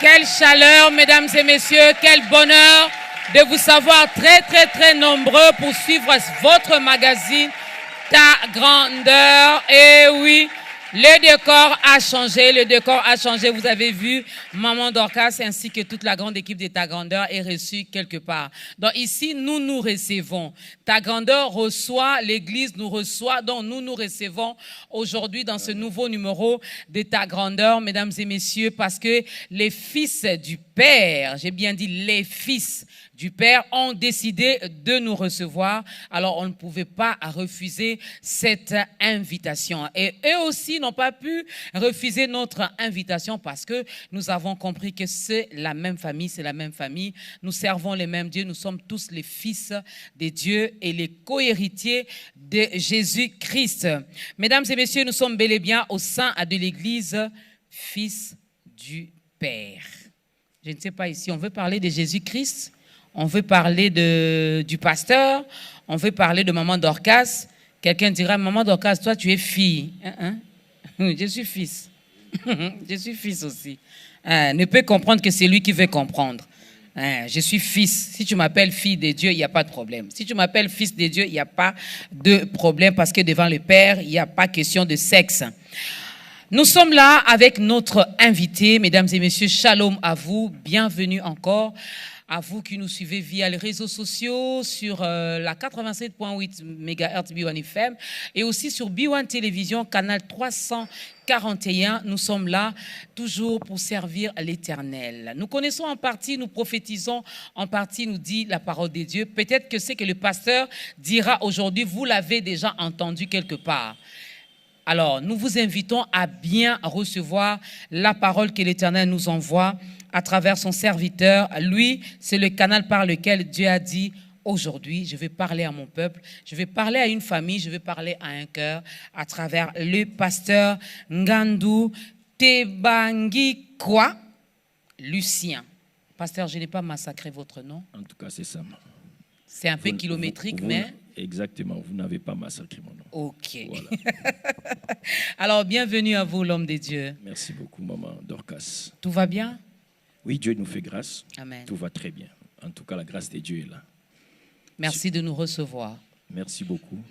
Quelle chaleur, mesdames et messieurs, quel bonheur de vous savoir très nombreux pour suivre votre magazine Ta Grandeur. Et oui, le décor a changé, vous avez vu, Maman Dorcas ainsi que toute la grande équipe de Ta Grandeur est reçue quelque part. Donc ici, nous recevons. Ta Grandeur reçoit, l'Église nous reçoit, donc nous recevons aujourd'hui dans ce nouveau numéro de Ta Grandeur, mesdames et messieurs, parce que les fils du Père, j'ai bien dit les fils du Père, ont décidé de nous recevoir. Alors, on ne pouvait pas refuser cette invitation. Et eux aussi n'ont pas pu refuser notre invitation parce que nous avons compris que c'est la même famille, Nous servons les mêmes dieux, nous sommes tous les fils de Dieu et les co-héritiers de Jésus-Christ. Mesdames et messieurs, nous sommes bel et bien au sein de l'Église, fils du Père. Je ne sais pas ici, on veut parler de Jésus-Christ? On veut parler du pasteur, on veut parler de Maman Dorcas. Quelqu'un dira, Maman Dorcas, toi tu es fille. Je suis fils. Je suis fils aussi. Ne peut comprendre que c'est lui qui veut comprendre. Je suis fils. Si tu m'appelles fille de Dieu, il n'y a pas de problème. Si tu m'appelles fils de Dieu, il n'y a pas de problème parce que devant le Père, il n'y a pas question de sexe. Nous sommes là avec notre invité, mesdames et messieurs, shalom à vous, bienvenue encore. À vous qui nous suivez via les réseaux sociaux, sur la 87.8 MHz B1 FM et aussi sur B1 Télévision, canal 341. Nous sommes là toujours pour servir l'Éternel. Nous connaissons en partie, nous prophétisons, en partie nous dit la parole de Dieu. Peut-être que c'est que le pasteur dira aujourd'hui, vous l'avez déjà entendu quelque part. Alors, nous vous invitons à bien recevoir la parole que l'Éternel nous envoie à travers son serviteur. Lui, c'est le canal par lequel Dieu a dit, aujourd'hui, je vais parler à mon peuple, je vais parler à une famille, je vais parler à un cœur à travers le pasteur Ngandou Tebangikwa Lucien. Pasteur, je n'ai pas massacré votre nom. En tout cas, c'est ça. C'est un peu kilométrique, mais... Exactement, vous n'avez pas massacré mon nom. Ok. Voilà. Alors, bienvenue à vous, l'homme de Dieu. Merci beaucoup, Maman Dorcas. Tout va bien? Oui, Dieu nous fait grâce. Amen. Tout va très bien. En tout cas, la grâce de Dieu est là. Merci de nous recevoir. Merci beaucoup.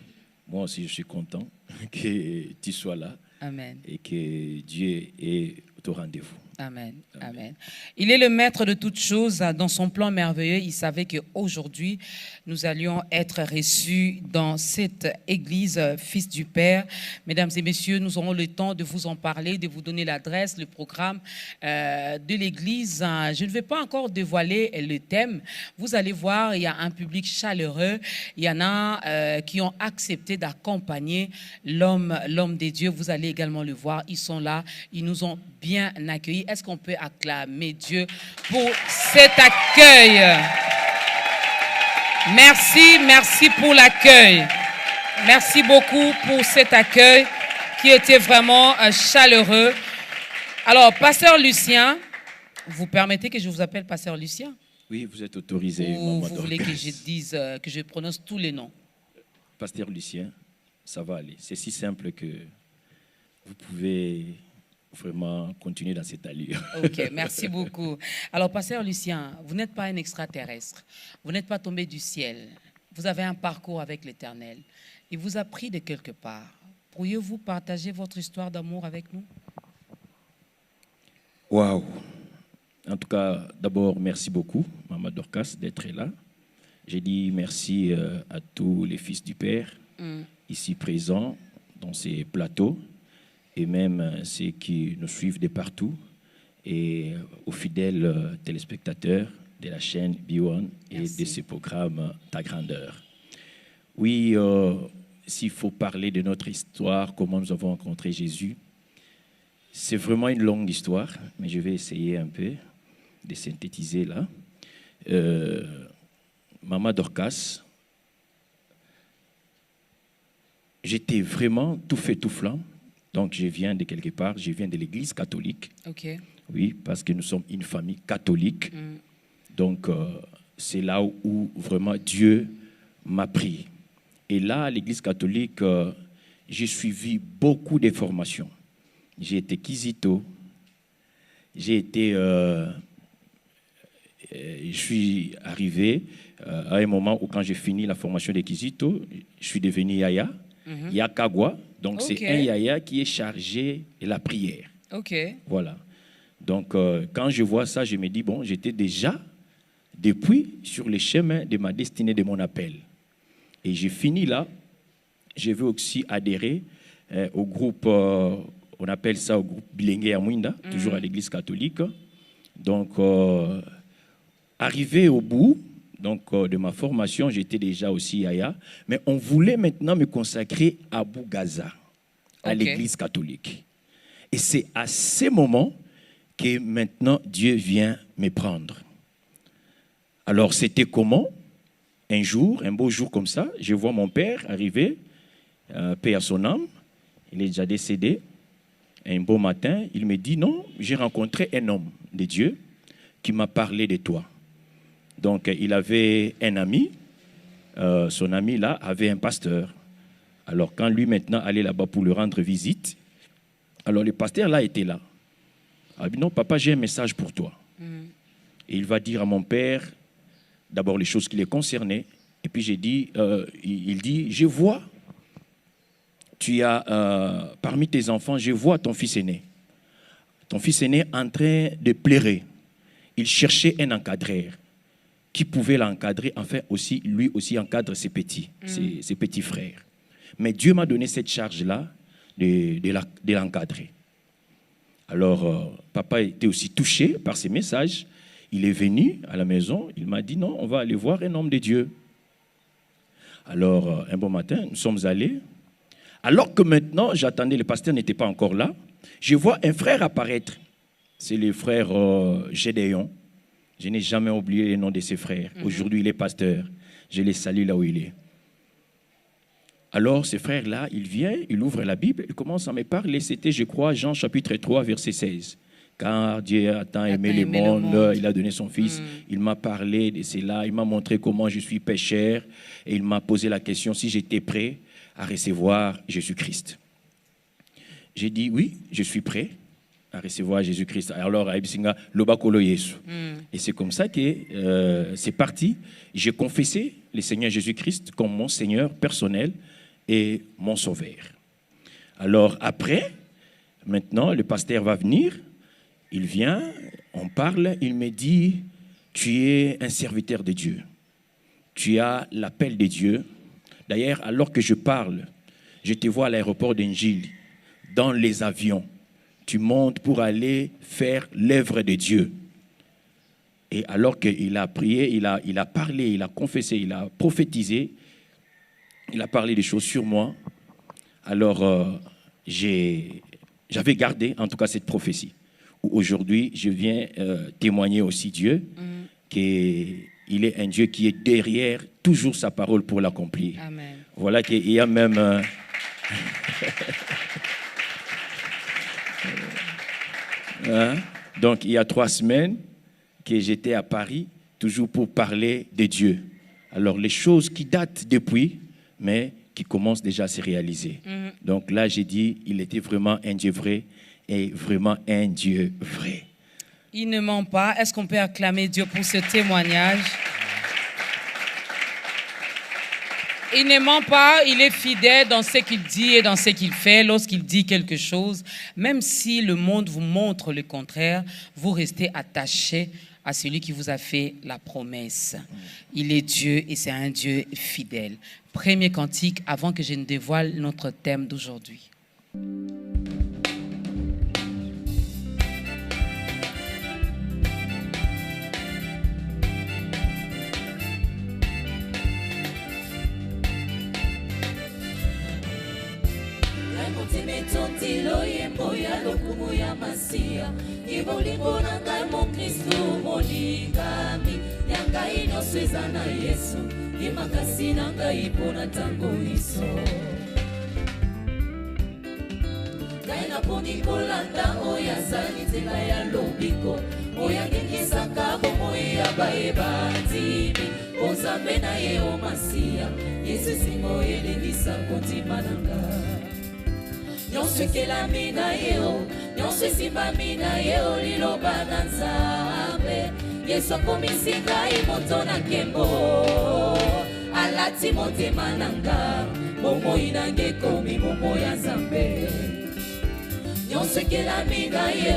Moi aussi, je suis content que tu sois là. Amen. Et que Dieu est au rendez-vous. Amen. Amen. Il est le maître de toutes choses. Dans son plan merveilleux, il savait qu'aujourd'hui, nous allions être reçus dans cette église, fils du Père. Mesdames et messieurs, nous aurons le temps de vous en parler, de vous donner l'adresse, le programme de l'église. Je ne vais pas encore dévoiler le thème. Vous allez voir, il y a un public chaleureux. Il y en a qui ont accepté d'accompagner l'homme des dieux. Vous allez également le voir. Ils sont là. Ils nous ont bien accueillis. Est-ce qu'on peut acclamer Dieu pour cet accueil? Merci pour l'accueil. Merci beaucoup pour cet accueil qui était vraiment chaleureux. Alors, Pasteur Lucien, vous permettez que je vous appelle Pasteur Lucien? Oui, vous êtes autorisé. Ou vous voulez que je dise, que je prononce tous les noms? Pasteur Lucien, ça va aller. C'est si simple que vous pouvez vraiment continuer dans cette allure. Ok, merci beaucoup. Alors, Pasteur Lucien, vous n'êtes pas un extraterrestre. Vous n'êtes pas tombé du ciel. Vous avez un parcours avec l'Éternel. Il vous a pris de quelque part. Pourriez-vous partager votre histoire d'amour avec nous? Waouh! En tout cas, d'abord, merci beaucoup, Maman Dorcas, d'être là. J'ai dit merci à tous les fils du Père ici présents dans ces plateaux, et même ceux qui nous suivent de partout, et aux fidèles téléspectateurs de la chaîne B1 et de ce programme Ta Grandeur. Oui, s'il faut parler de notre histoire, comment nous avons rencontré Jésus, c'est vraiment une longue histoire, mais je vais essayer un peu de synthétiser là. Maman Dorcas, j'étais vraiment tout fait, tout flanc. Donc, je viens de quelque part, je viens de l'église catholique. Ok. Oui, parce que nous sommes une famille catholique. Donc, c'est là où vraiment Dieu m'a pris. Et là, à l'église catholique, j'ai suivi beaucoup de formations. J'ai été Kizito, je suis arrivé à un moment où quand j'ai fini la formation de Kizito, je suis devenu Yaya, Yakagwa. Donc c'est un Yaya qui est chargé de la prière. Voilà. Donc quand je vois ça, je me dis, bon, j'étais déjà depuis sur le chemin de ma destinée, de mon appel. Et j'ai fini là, je veux aussi adhérer au groupe, on appelle ça au groupe Bilingue Amwinda, toujours à l'église catholique. Donc, arrivé au bout de ma formation, j'étais déjà aussi Yaya, mais on voulait maintenant me consacrer à Bougaza, à l'église catholique. Et c'est à ce moment que maintenant Dieu vient me prendre. Alors, c'était comment? Un jour, un beau jour comme ça, je vois mon père arriver, paix à son âme, il est déjà décédé. Un beau matin, il me dit, non, j'ai rencontré un homme de Dieu qui m'a parlé de toi. Donc, il avait un ami, son ami là avait un pasteur. Alors, quand lui maintenant allait là-bas pour lui rendre visite, alors le pasteur là était là. Il a dit, non, papa, j'ai un message pour toi. Et il va dire à mon père, d'abord les choses qui les concernaient. Et puis j'ai dit, il dit, je vois, tu as parmi tes enfants, je vois ton fils aîné. Ton fils aîné en train de pleurer. Il cherchait un encadreur qui pouvait l'encadrer, enfin aussi, lui aussi encadre ses petits, ses petits frères. Mais Dieu m'a donné cette charge-là de l'encadrer. Alors, papa était aussi touché par ces messages. Il est venu à la maison, il m'a dit, non, on va aller voir un homme de Dieu. Alors, un bon matin, nous sommes allés. Alors que maintenant, j'attendais, le pasteur n'était pas encore là, je vois un frère apparaître. C'est le frère Gédéon. Je n'ai jamais oublié le nom de ses frères. Aujourd'hui, il est pasteur. Je les salue là où il est. Alors, ce frère-là, il vient, il ouvre la Bible, il commence à me parler. C'était, je crois, Jean chapitre 3, verset 16. Car Dieu a tant aimé le monde, il a donné son Fils. Il m'a parlé de cela, il m'a montré comment je suis pécheur. Et il m'a posé la question si j'étais prêt à recevoir Jésus-Christ. J'ai dit oui, je suis prêt à recevoir Jésus-Christ. Alors, à Ibisinga, Lobakolo Yesu. Et c'est comme ça que c'est parti. J'ai confessé le Seigneur Jésus-Christ comme mon Seigneur personnel et mon Sauveur. Alors, après, maintenant, le pasteur va venir. Il vient, on parle, il me dit, tu es un serviteur de Dieu. Tu as l'appel de Dieu. D'ailleurs, alors que je parle, je te vois à l'aéroport d'Engile, dans les avions. Tu montes pour aller faire l'œuvre de Dieu. Et alors qu'il a prié, il a parlé, il a confessé, il a prophétisé, il a parlé des choses sur moi. Alors, j'avais gardé, en tout cas, cette prophétie. Aujourd'hui, je viens témoigner aussi Dieu, qu'il est un Dieu qui est derrière toujours sa parole pour l'accomplir. Amen. Voilà qu'il y a même... Donc, il y a 3 semaines que j'étais à Paris, toujours pour parler de Dieu. Alors, les choses qui datent depuis, mais qui commencent déjà à se réaliser. Donc là, j'ai dit, il était vraiment un Dieu vrai et vraiment un Dieu vrai. Il ne ment pas. Est-ce qu'on peut acclamer Dieu pour ce témoignage? Il ne ment pas, il est fidèle dans ce qu'il dit et dans ce qu'il fait. Lorsqu'il dit quelque chose, même si le monde vous montre le contraire, vous restez attaché à celui qui vous a fait la promesse. Il est Dieu et c'est un Dieu fidèle. Premier cantique avant que je ne dévoile notre thème d'aujourd'hui. Tilo yembo ya lokumu ya masia Ibolimbo na ngai mo Kristu molingami Yangai nyonso eza na Yesu Imakasi na ngai mpona ntango iso Ngai naponi kolanda oyo azali nzela ya lobiko Oyo angengisaka bomoi ya bayeba ndimi Nzambe na ye o masia Yesu singo elengisa kontima na ngai Nyonso ekelami na ye o nyonso esimbami na ye liloba na Nzambe. Yesu akomisi ngai moto na nkembo, alati motema na nga, bomoi na ngai ekomi bomoi ya Nzambe. Nyonso ekelami na ye,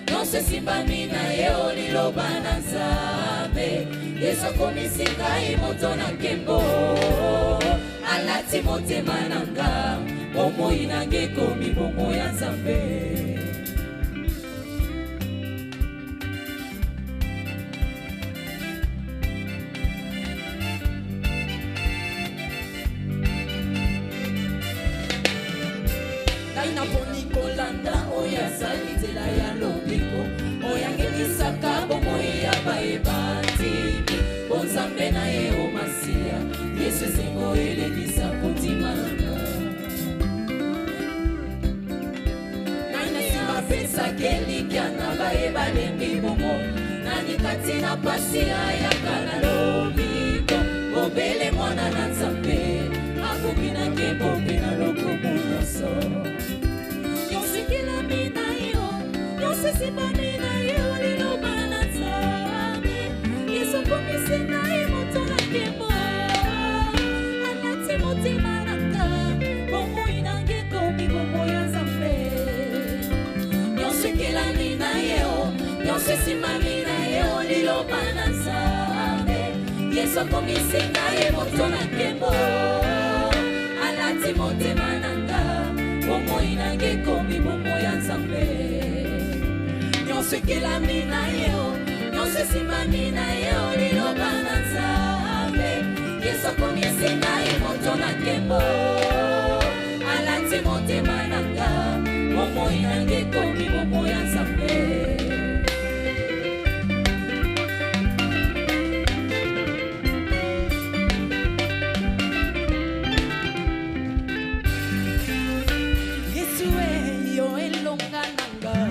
nyonso esimbami na ye liloba na Nzambe. Yesu akomisi ngai moto na nkembo, alati motema na nga, bomoi na ngai ekomi bomoi ya Nzambe. Naponi kolanda oya sali nzela ya lobiko, oya ngelisaka bomoi ya bayebati, bonzambe na ye o Masiya, Yesu esengo elekisa kotimanga. Nani bapesaka elikya na bayebalengi bomo, nani kati na pasi ayaka na lobiko, obele mwana na Nzambe, akoki na nkembo mpe na lokumu nyonso. Esimbami na ye liloba na Nzambe. Yesu akomisi ngai moto na nkembo, alati motema na nga, bomoi na ngai ekomi bomoi ya Nzambe. Nyonso ekelami na ye, nyonso esimbami na ye liloba na Nzambe. Yesu akomisi ngai moto na nkembo, alati motema na nga, bomoi na ngai ekomi bomoi ya Nzambe. Nyonso ekelami na ye, nyonso esimbami na ye liloba na Nzambe. Yesu akomisi ngai moto na nkembo, alati motema na nga, bomoi na ngai ekomi bomoi ya Nzambe.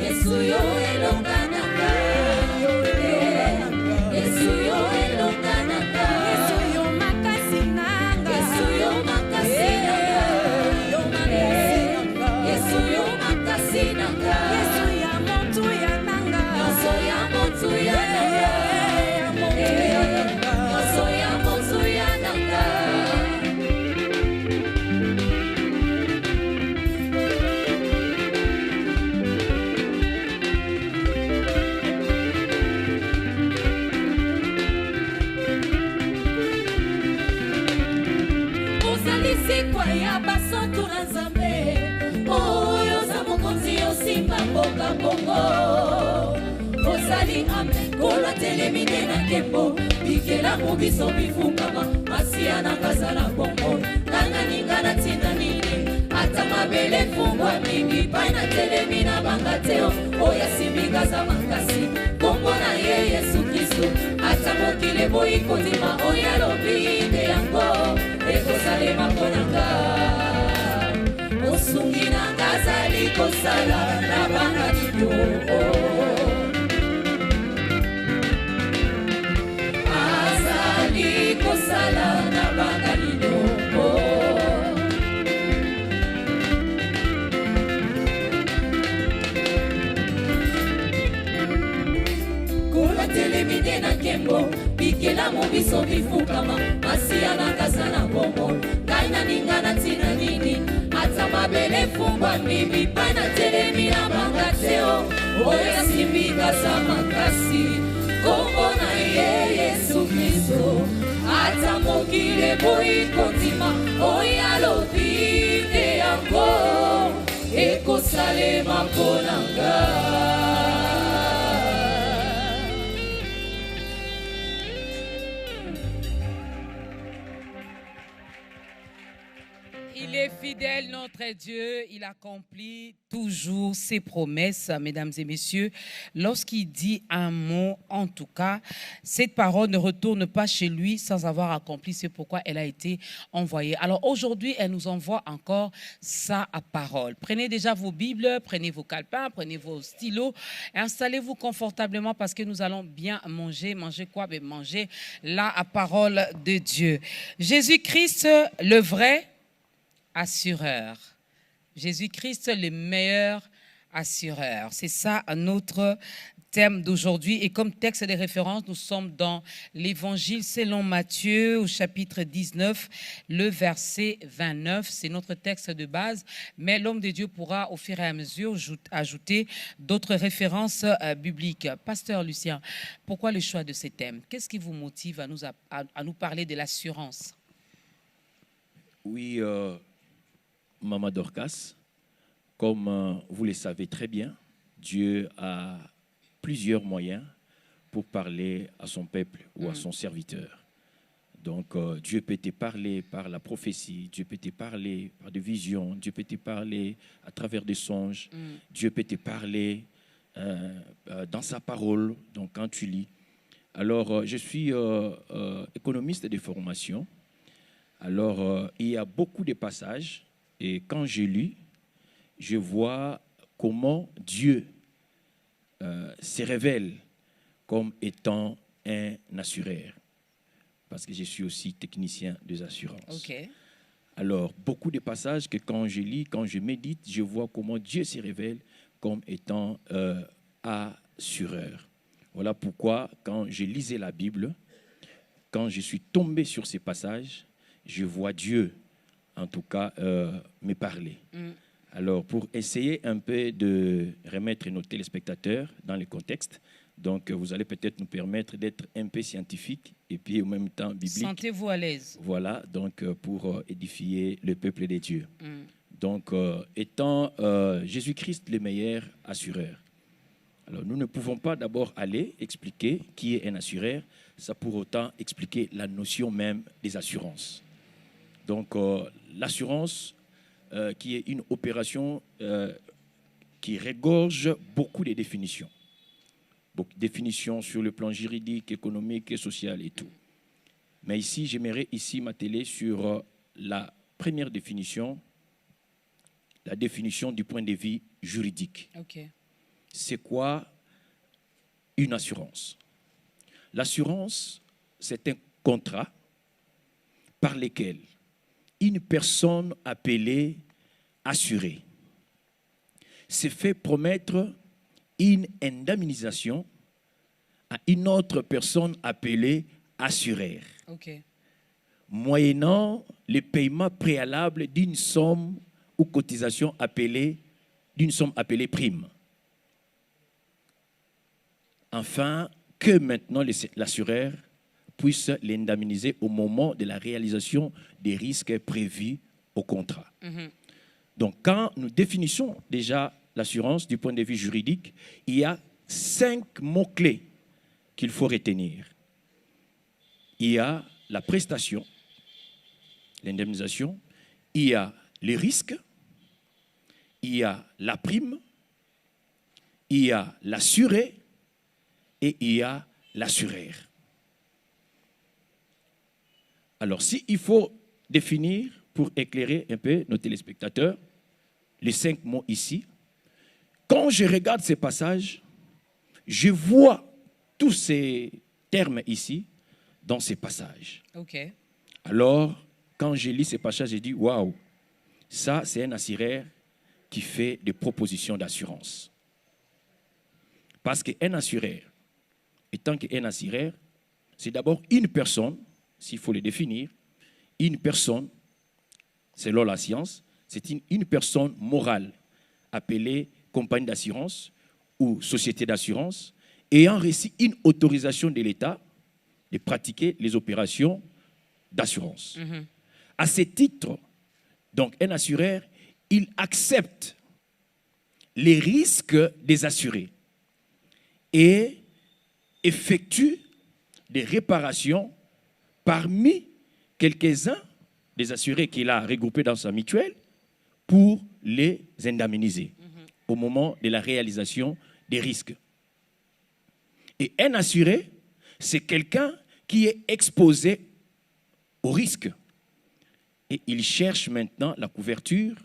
Yesu yo elonga nanga, Yesu yo elonga nanga, Yesu yo makasi nanga, Yesu yo makasi nanga, Yesu yo makasi nanga, Yesu ya motu ya nanga, Yesu ya motu ya nanga, Yesu ya motu ya nanga. Sikwa ya basoto na Nzambe, oyo za mokonzi osimba mboka bongo. Ozali amen, kola telemine na nkembo, bikela mobiso bifungama, Masiya na kazala bongo. Nanga ninga na tina nini, ata mabele fungwa mingi, paina telemina bangateo, oya simbiga za makasi, bongo na ye Yesu Kristo, ata mokile boyi kodima, oya lobi ide yango. Ekosalema konanga, osungi nanga zali kosala na banga nito. Azali kosala na banga nito. Kola telemide na nkembo, bikela mobiso bifukama, Masiya na kazala bongo. Kaina ninga na tina nini, ata mabele fungwa mimi, paina telemi na bangateo, oya simbiga za makasi, kombo na ye Yesu Kristo, ata mokile boyi kontima, oya lobi de yango, ekosalema konanga. Il est fidèle, notre Dieu. Il accomplit toujours ses promesses, mesdames et messieurs. Lorsqu'il dit un mot, en tout cas, cette parole ne retourne pas chez lui sans avoir accompli. C'est pourquoi elle a été envoyée. Alors aujourd'hui, elle nous envoie encore sa parole. Prenez déjà vos Bibles, prenez vos calepins, prenez vos stylos. Installez-vous confortablement parce que nous allons bien manger. Manger quoi? Ben, manger la parole de Dieu. Jésus-Christ, le vrai assureur. Jésus-Christ, le meilleur Assureur. C'est ça notre thème d'aujourd'hui. Et comme texte de référence, nous sommes dans l'Évangile selon Matthieu au chapitre 19, le verset 29. C'est notre texte de base, mais l'homme de Dieu pourra au fur et à mesure ajouter d'autres références bibliques. Pasteur Lucien, pourquoi le choix de ces thèmes? Qu'est-ce qui vous motive à nous parler de l'assurance? Oui, Maman Dorcas, comme vous le savez très bien, Dieu a plusieurs moyens pour parler à son peuple ou à son serviteur. Donc, Dieu peut te parler par la prophétie, Dieu peut te parler par des visions, Dieu peut te parler à travers des songes, Dieu peut te parler dans sa parole, donc quand tu lis. Alors, je suis économiste de formation. Alors, il y a beaucoup de passages et quand je lis, je vois comment Dieu se révèle comme étant un assureur. Parce que je suis aussi technicien des assurances. Okay. Alors, beaucoup de passages que quand je lis, quand je médite, je vois comment Dieu se révèle comme étant assureur. Voilà pourquoi, quand je lisais la Bible, quand je suis tombé sur ces passages, je vois Dieu, en tout cas, me parler. Alors, pour essayer un peu de remettre nos téléspectateurs dans le contexte, donc vous allez peut-être nous permettre d'être un peu scientifique et puis en même temps biblique. Sentez-vous à l'aise. Voilà, donc pour édifier le peuple de Dieu. Donc, étant Jésus-Christ le meilleur assureur. Alors, nous ne pouvons pas d'abord aller expliquer qui est un assureur, sans pour autant expliquer la notion même des assurances. Donc, l'assurance, qui est une opération qui regorge beaucoup de définitions. Beaucoup de définitions sur le plan juridique, économique et social et tout. Mais ici, j'aimerais ici m'atteler sur la première définition, la définition du point de vue juridique. Okay. C'est quoi une assurance? L'assurance, c'est un contrat par lequel une personne appelée assurée se fait promettre une indemnisation à une autre personne appelée assureur, Okay. moyennant le paiement préalable d'une somme ou cotisation appelée prime. Afin que maintenant l'assureur puisse l'indemniser au moment de la réalisation des risques prévus au contrat. Donc, quand nous définissons déjà l'assurance du point de vue juridique, il y a 5 mots-clés qu'il faut retenir. Il y a la prestation, l'indemnisation, il y a les risques, il y a la prime, il y a l'assuré et il y a l'assureur. Alors, s'il faut définir, pour éclairer un peu nos téléspectateurs, les 5 mots ici, quand je regarde ces passages, je vois tous ces termes ici dans ces passages. Okay. Alors, quand je lis ces passages, je dis, waouh, ça c'est un assureur qui fait des propositions d'assurance. Parce qu'un assureur, étant qu'un assureur, c'est d'abord une personne, s'il faut le définir, une personne, selon la science, c'est une personne morale appelée compagnie d'assurance ou société d'assurance ayant reçu une autorisation de l'État de pratiquer les opérations d'assurance. À ce titre, donc un assureur, il accepte les risques des assurés et effectue des réparations parmi quelques-uns des assurés qu'il a regroupés dans sa mutuelle pour les indemniser au moment de la réalisation des risques. Et un assuré, c'est quelqu'un qui est exposé au risque. Et il cherche maintenant la couverture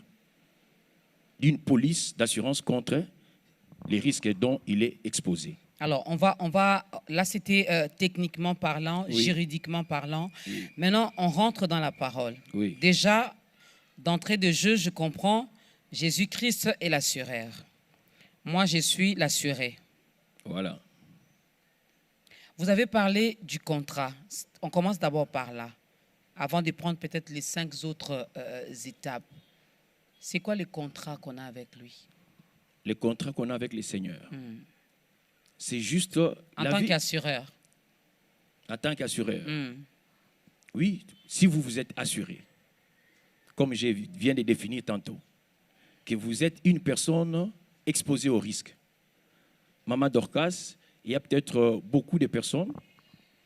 d'une police d'assurance contre les risques dont il est exposé. Alors, là c'était techniquement parlant, Oui. juridiquement parlant. Oui. Maintenant, on rentre dans la parole. Oui. Déjà, d'entrée de jeu, je comprends, Jésus-Christ est l'assureur. Moi, je suis l'assuré. Voilà. Vous avez parlé du contrat. On commence d'abord par là, avant de prendre peut-être les 5 autres étapes. C'est quoi le contrat qu'on a avec lui? Le contrat qu'on a avec le Seigneur. C'est juste en tant qu'assureur. En tant qu'assureur. Oui, si vous vous êtes assuré, comme je viens de définir tantôt, que vous êtes une personne exposée au risque. Maman Dorcas, il y a peut-être beaucoup de personnes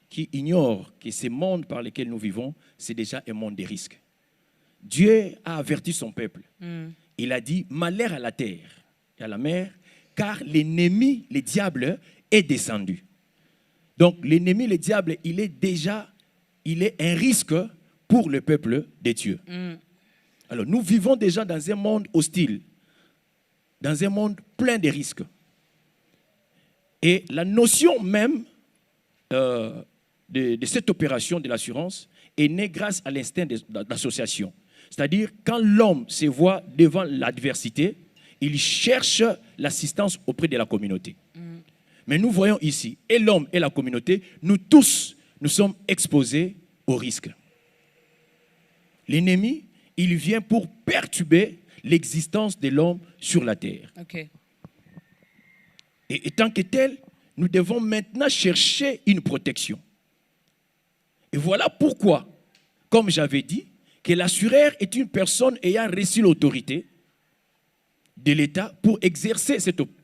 qui ignorent que ce monde par lequel nous vivons, c'est déjà un monde de risques. Dieu a averti son peuple. Il a dit, malheur à la terre et à la mer, car l'ennemi, le diable, est descendu. Donc l'ennemi, le diable, il est un risque pour le peuple de Dieu. Alors nous vivons déjà dans un monde hostile, dans un monde plein de risques. Et la notion même de cette opération de l'assurance est née grâce à l'instinct d'association. C'est-à-dire, quand l'homme se voit devant l'adversité, il cherche l'assistance auprès de la communauté. Mais nous voyons ici, et l'homme et la communauté, nous tous, nous sommes exposés au risque. L'ennemi, il vient pour perturber l'existence de l'homme sur la terre. Okay. Et tant que tel, nous devons maintenant chercher une protection. Et voilà pourquoi, comme j'avais dit, que l'assureur est une personne ayant reçu l'autorité de l'État pour exercer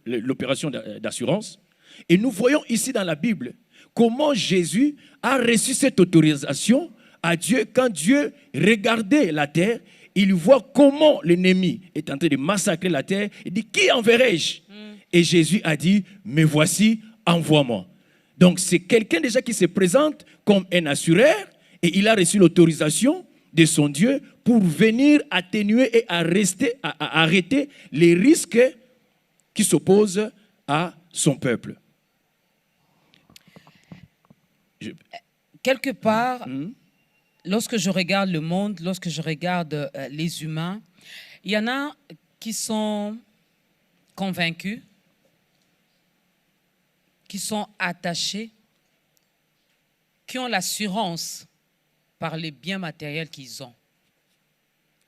l'opération d'assurance. Et nous voyons ici dans la Bible comment Jésus a reçu cette autorisation à Dieu quand Dieu regardait la terre. Il voit comment l'ennemi est en train de massacrer la terre. Il dit, qui enverrai-je? Et Jésus a dit, mais voici, envoie-moi. Donc c'est quelqu'un déjà qui se présente comme un assureur et il a reçu l'autorisation de son Dieu pour venir atténuer et arrêter les risques qui s'opposent à son peuple. Quelque part, lorsque je regarde le monde, lorsque je regarde les humains, il y en a qui sont convaincus, qui sont attachés, qui ont l'assurance par les biens matériels qu'ils ont,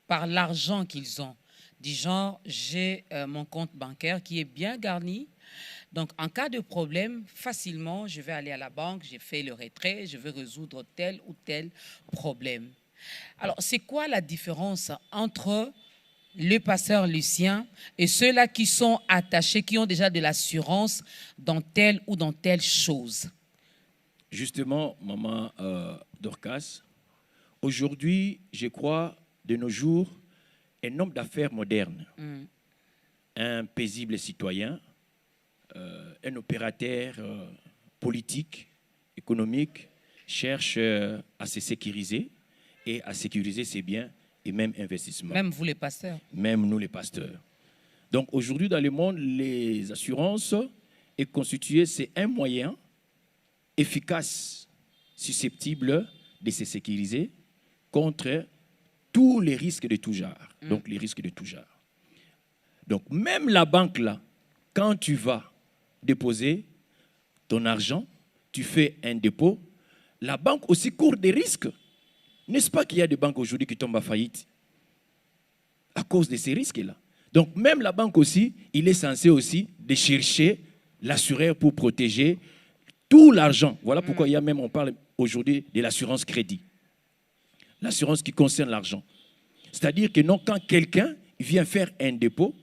par l'argent qu'ils ont. Du genre, j'ai mon compte bancaire qui est bien garni. Donc, en cas de problème, facilement, je vais aller à la banque, j'ai fait le retrait, je veux résoudre tel ou tel problème. Alors, c'est quoi la différence entre le pasteur Lucien et ceux-là qui sont attachés, qui ont déjà de l'assurance dans telle ou dans telle chose? Justement, maman Dorcas, aujourd'hui, je crois, de nos jours, un homme d'affaires moderne, un paisible citoyen, un opérateur politique, économique, cherche à se sécuriser et à sécuriser ses biens et même investissements. Même vous les pasteurs. Même nous les pasteurs. Donc aujourd'hui dans le monde, les assurances est constitué, c'est un moyen efficace, susceptible de se sécuriser contre tous les risques de tout genre. Donc les risques de tout genre. Donc même la banque là, quand tu vas déposer ton argent, tu fais un dépôt, la banque aussi court des risques. N'est-ce pas qu'il y a des banques aujourd'hui qui tombent à faillite à cause de ces risques-là? Donc même la banque aussi, il est censé aussi de chercher l'assureur pour protéger tout l'argent. Voilà pourquoi il y a même, on parle aujourd'hui de l'assurance crédit. L'assurance qui concerne l'argent. C'est-à-dire que non, quand quelqu'un vient faire un dépôt,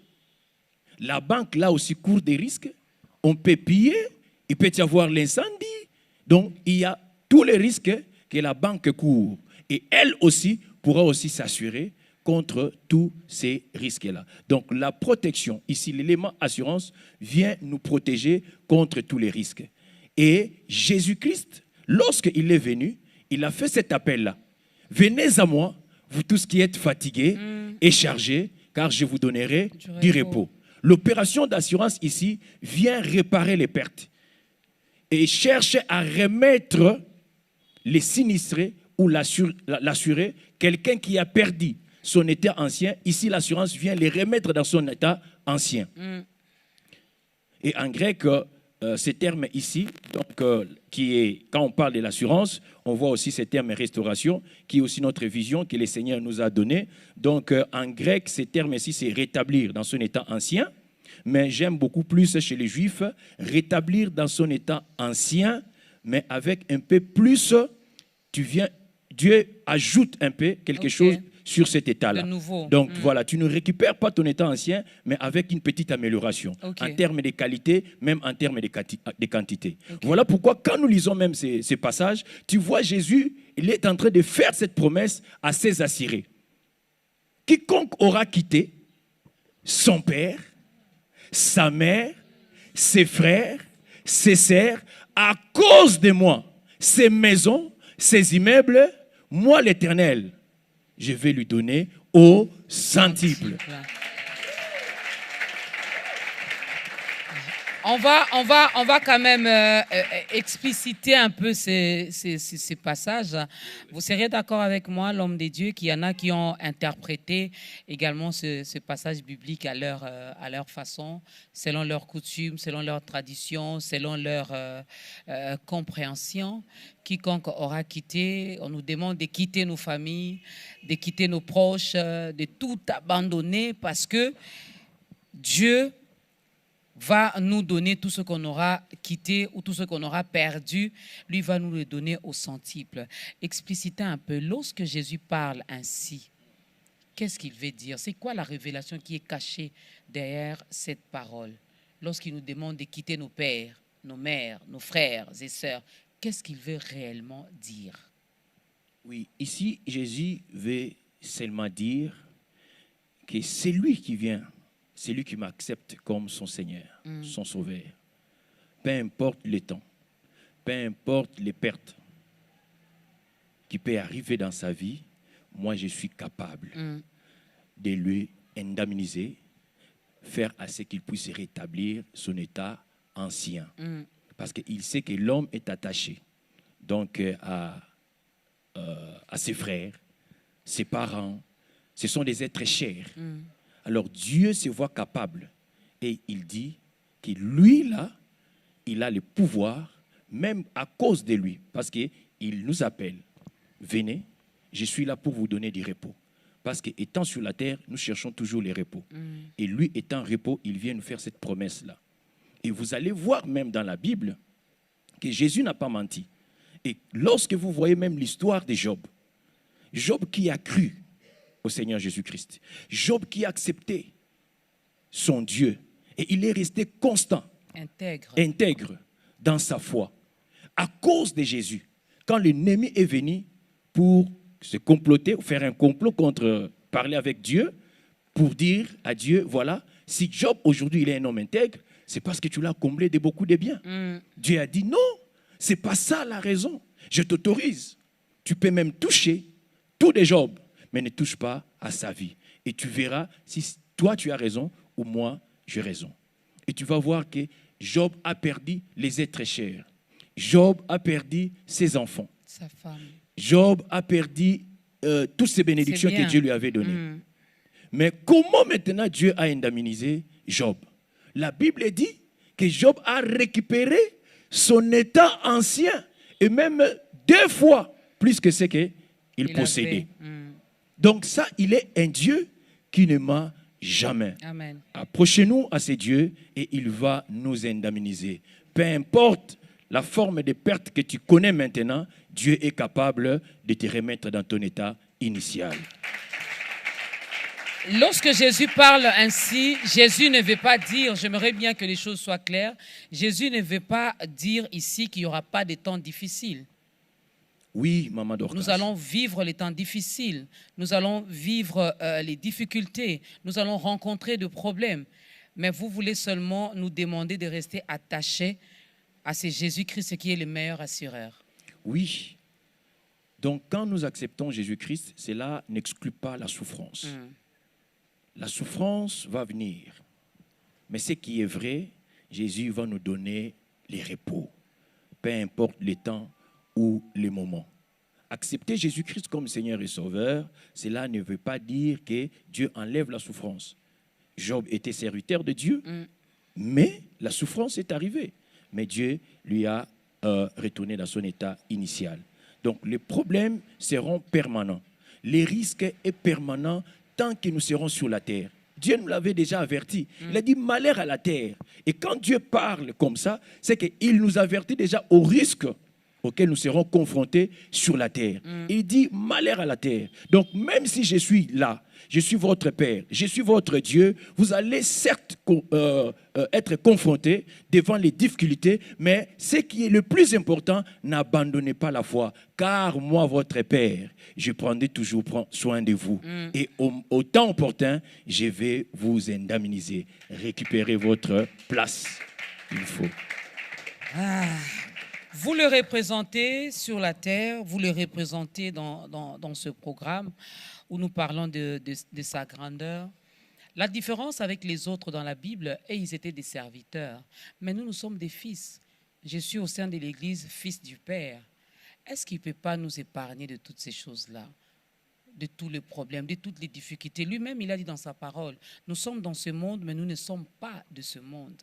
la banque là aussi court des risques. On peut piller, il peut y avoir l'incendie. Donc, il y a tous les risques que la banque court. Et elle aussi pourra aussi s'assurer contre tous ces risques-là. Donc, la protection, ici, l'élément assurance vient nous protéger contre tous les risques. Et Jésus-Christ, lorsqu'il est venu, il a fait cet appel-là. Venez à moi, vous tous qui êtes fatigués et chargés, car je vous donnerai du repos. L'opération d'assurance ici vient réparer les pertes et cherche à remettre les sinistrés ou l'assuré, quelqu'un qui a perdu son état ancien. Ici, l'assurance vient les remettre dans son état ancien. Et en grec, ce terme ici, donc, quand on parle de l'assurance, on voit aussi ce terme restauration, qui est aussi notre vision que le Seigneur nous a donnée. Donc, en grec, ce terme ici, c'est rétablir dans son état ancien. Mais j'aime beaucoup plus chez les Juifs, rétablir dans son état ancien, mais avec un peu plus, Dieu ajoute un peu quelque chose sur cet état-là. Donc voilà, tu ne récupères pas ton état ancien, mais avec une petite amélioration, en termes de qualité, même en termes de quantité. Voilà pourquoi quand nous lisons même ces passages, tu vois Jésus, il est en train de faire cette promesse à ses assurés. Quiconque aura quitté son père, sa mère, ses frères, ses sœurs, à cause de moi, ses maisons, ses immeubles, moi l'Éternel, je vais lui donner au centuple. On va quand même expliciter un peu ces passages. Vous seriez d'accord avec moi, l'homme de Dieu, qu'il y en a qui ont interprété également ce passage biblique à leur façon, selon leurs coutumes, selon leurs traditions, selon leur compréhension. Quiconque aura quitté, on nous demande de quitter nos familles, de quitter nos proches, de tout abandonner parce que Dieu va nous donner tout ce qu'on aura quitté ou tout ce qu'on aura perdu, lui va nous le donner au centuple. Explicitez un peu, lorsque Jésus parle ainsi, qu'est-ce qu'il veut dire? C'est quoi la révélation qui est cachée derrière cette parole? Lorsqu'il nous demande de quitter nos pères, nos mères, nos frères et sœurs, qu'est-ce qu'il veut réellement dire? Oui, ici, Jésus veut seulement dire que c'est lui qui vient. C'est lui qui m'accepte comme son Seigneur, son Sauveur. Peu importe le temps, peu importe les pertes qui peuvent arriver dans sa vie, moi je suis capable de lui indemniser, faire à ce qu'il puisse rétablir son état ancien. Parce qu'il sait que l'homme est attaché donc à ses frères, ses parents. Ce sont des êtres chers. Alors Dieu se voit capable et il dit que lui, là, il a le pouvoir, même à cause de lui, parce qu'il nous appelle. Venez, je suis là pour vous donner du repos. Parce qu'étant sur la terre, nous cherchons toujours les repos. Et lui, étant repos, il vient nous faire cette promesse-là. Et vous allez voir même dans la Bible que Jésus n'a pas menti. Et lorsque vous voyez même l'histoire de Job, Job qui a cru au Seigneur Jésus-Christ. Job qui a accepté son Dieu. Et il est resté constant, intègre dans sa foi. À cause de Jésus, quand l'ennemi est venu pour se comploter, ou faire un complot contre parler avec Dieu, pour dire à Dieu, voilà, si Job aujourd'hui il est un homme intègre, c'est parce que tu l'as comblé de beaucoup de biens. Dieu a dit non, c'est pas ça la raison. Je t'autorise. Tu peux même toucher tout de Job, mais ne touche pas à sa vie. Et tu verras si toi tu as raison ou moi j'ai raison. Et tu vas voir que Job a perdu les êtres chers. Job a perdu ses enfants. Sa femme. Job a perdu toutes ces bénédictions que Dieu lui avait données. Mais comment maintenant Dieu a indemnisé Job? La Bible dit que Job a récupéré son état ancien et même 2 fois plus que ce qu'il possédait. Donc ça, il est un Dieu qui ne ment jamais. Amen. Approchez-nous à ce Dieu et il va nous indemniser. Peu importe la forme de perte que tu connais maintenant, Dieu est capable de te remettre dans ton état initial. Lorsque Jésus parle ainsi, Jésus ne veut pas dire, j'aimerais bien que les choses soient claires, Jésus ne veut pas dire ici qu'il n'y aura pas de temps difficiles. Oui, Maman Dorcas. Nous allons vivre les temps difficiles, nous allons vivre les difficultés, nous allons rencontrer des problèmes. Mais vous voulez seulement nous demander de rester attachés à ce Jésus-Christ qui est le meilleur assureur. Oui. Donc quand nous acceptons Jésus-Christ, cela n'exclut pas la souffrance. La souffrance va venir. Mais ce qui est vrai, Jésus va nous donner les repos. Peu importe le temps ou les moments. Accepter Jésus-Christ comme Seigneur et Sauveur, cela ne veut pas dire que Dieu enlève la souffrance. Job était serviteur de Dieu, mais La souffrance est arrivée, mais Dieu lui a retourné dans son état initial. Donc les problèmes seront permanents. Les risques sont permanents tant que nous serons sur la terre. Dieu nous l'avait déjà averti. Il a dit malheur à la terre. Et quand Dieu parle comme ça, c'est qu'il nous avertit déjà au risque auquel nous serons confrontés sur la terre. Il dit malheur à la terre. Donc même si je suis là, je suis votre Père, je suis votre Dieu, vous allez certes être confrontés devant les difficultés, mais ce qui est le plus important, n'abandonnez pas la foi, car moi, votre Père, je prendrai toujours soin de vous. Et au temps opportun, je vais vous indemniser, récupérer votre place. Il faut. Vous le représentez sur la terre, vous le représentez dans ce programme où nous parlons de sa grandeur. La différence avec les autres dans la Bible, ils étaient des serviteurs, mais nous sommes des fils. Je suis au sein de l'Église, fils du Père. Est-ce qu'il ne peut pas nous épargner de toutes ces choses-là, de tous les problèmes, de toutes les difficultés? Lui-même, il a dit dans sa parole, nous sommes dans ce monde, mais nous ne sommes pas de ce monde.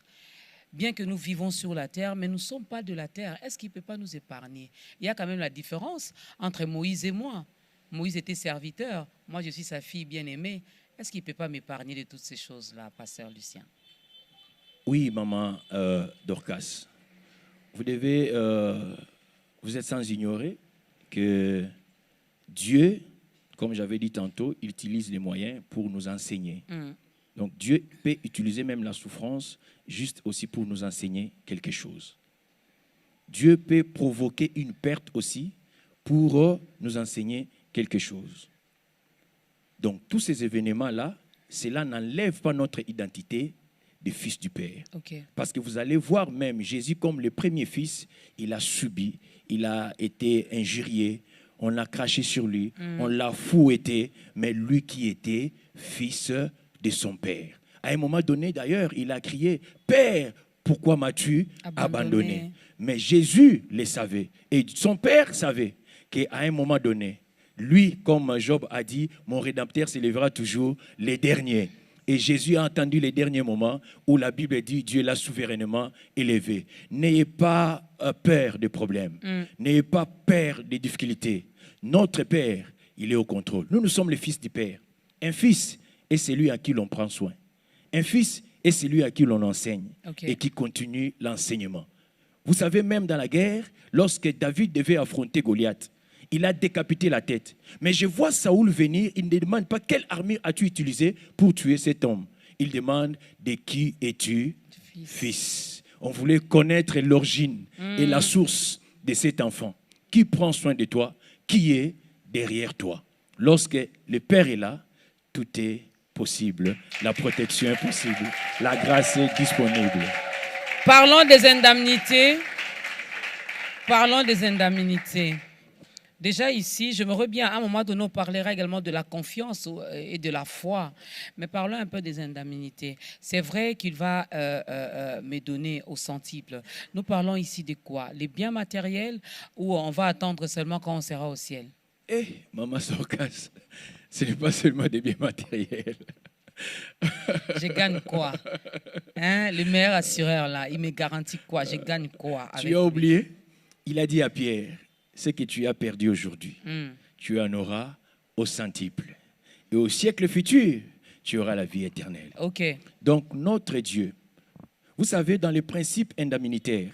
Bien que nous vivons sur la terre, mais nous ne sommes pas de la terre. Est-ce qu'il ne peut pas nous épargner? Il y a quand même la différence entre Moïse et moi. Moïse était serviteur, moi je suis sa fille bien-aimée. Est-ce qu'il ne peut pas m'épargner de toutes ces choses-là, pasteur Lucien? Oui, maman Dorcas. Vous êtes sans ignorer que Dieu, comme j'avais dit tantôt, il utilise les moyens pour nous enseigner. Donc Dieu peut utiliser même la souffrance juste aussi pour nous enseigner quelque chose. Dieu peut provoquer une perte aussi pour nous enseigner quelque chose. Donc tous ces événements-là, cela n'enlève pas notre identité de fils du Père. Parce que vous allez voir même Jésus comme le premier fils, il a subi, il a été injurié, on l'a craché sur lui, on l'a fouetté, mais lui qui était fils de son Père. À un moment donné, d'ailleurs, il a crié « Père, pourquoi m'as-tu abandonné ?» Mais Jésus le savait. Et son Père savait qu'à un moment donné, lui, comme Job a dit, mon Rédempteur s'élèvera toujours les derniers. Et Jésus a entendu les derniers moments où la Bible dit Dieu l'a souverainement élevé. N'ayez pas peur des problèmes. N'ayez pas peur des difficultés. Notre Père, il est au contrôle. Nous sommes les fils du Père. Un fils est celui à qui l'on prend soin. Un fils est celui à qui l'on enseigne et qui continue l'enseignement. Vous savez, même dans la guerre, lorsque David devait affronter Goliath, il a décapité la tête. Mais je vois Saoul venir, il ne demande pas quelle armure as-tu utilisée pour tuer cet homme. Il demande de qui es-tu, fils. On voulait connaître l'origine et la source de cet enfant. Qui prend soin de toi? Qui est derrière toi? Lorsque le Père est là, tout est possible. La protection est possible. La grâce est disponible. Parlons des indemnités. Parlons des indemnités. Déjà ici, je me reviens, à un moment donné, on parlera également de la confiance et de la foi. Mais parlons un peu des indemnités. C'est vrai qu'il va me donner au centuple. Nous parlons ici de quoi? Les biens matériels ou on va attendre seulement quand on sera au ciel? Maman Dorcas, ce n'est pas seulement des biens matériels. Je gagne quoi? Le meilleur assureur, là, il me garantit quoi? Je gagne quoi? Tu as oublié? Il a dit à Pierre, ce que tu as perdu aujourd'hui, tu en auras au centuple. Et au siècle futur, tu auras la vie éternelle. Donc, notre Dieu, vous savez, dans les principes indemnitaires,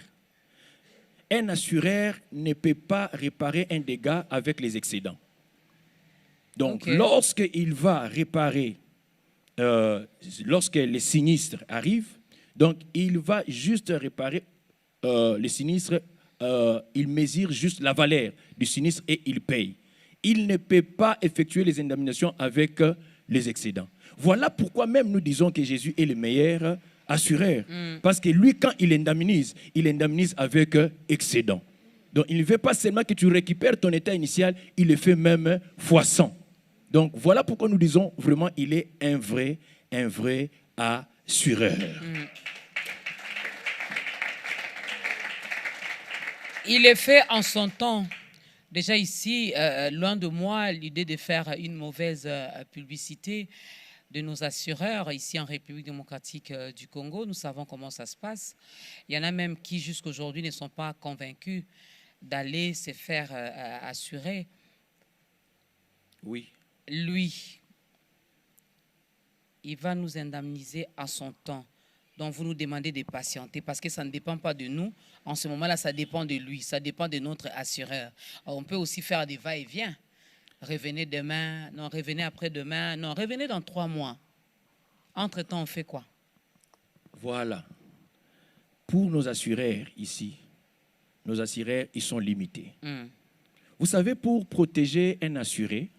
un assureur ne peut pas réparer un dégât avec les excédents. Donc, lorsqu'il va réparer, lorsque les sinistres arrivent, donc il va juste réparer les sinistres. Il mesure juste la valeur du sinistre et il paye. Il ne peut pas effectuer les indemnisations avec les excédents. Voilà pourquoi même nous disons que Jésus est le meilleur assureur. Parce que lui, quand il indemnise avec excédent. Donc, il ne veut pas seulement que tu récupères ton état initial, il le fait même fois 100. Donc, voilà pourquoi nous disons vraiment il est un vrai assureur. Il est fait en son temps. Déjà ici, loin de moi, l'idée de faire une mauvaise publicité. de nos assureurs ici en République démocratique du Congo. Nous savons comment ça se passe. Il y en a même qui, jusqu'à aujourd'hui, ne sont pas convaincus d'aller se faire assurer. Oui. Lui, il va nous indemniser à son temps. Donc, vous nous demandez de patienter parce que ça ne dépend pas de nous. En ce moment-là, ça dépend de lui, ça dépend de notre assureur. Alors, on peut aussi faire des va-et-vient. Revenez demain, non, revenez après-demain, non, revenez dans 3 mois. Entre-temps, on fait quoi? Voilà. Pour nos assureurs ici, nos assureurs, ils sont limités. Vous savez, pour protéger un assuré,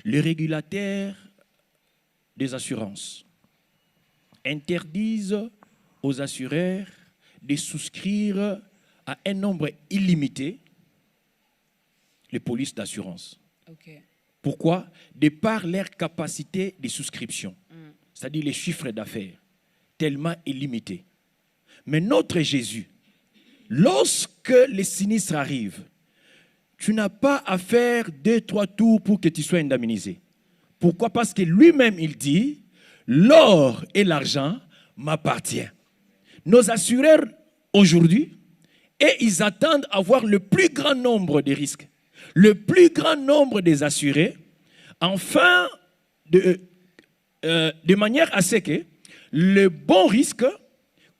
le régulateur des assurances interdisent aux assureurs de souscrire à un nombre illimité les polices d'assurance. Okay. Pourquoi? De par leur capacité de souscription, c'est-à-dire les chiffres d'affaires, tellement illimités. Mais notre Jésus, lorsque les sinistres arrivent, tu n'as pas à faire 2-3 tours pour que tu sois indemnisé. Pourquoi? Parce que lui-même, il dit, l'or et l'argent m'appartiennent. Nos assureurs, aujourd'hui, et ils attendent à avoir le plus grand nombre de risques, le plus grand nombre des assurés, afin de manière à ce que le bon risque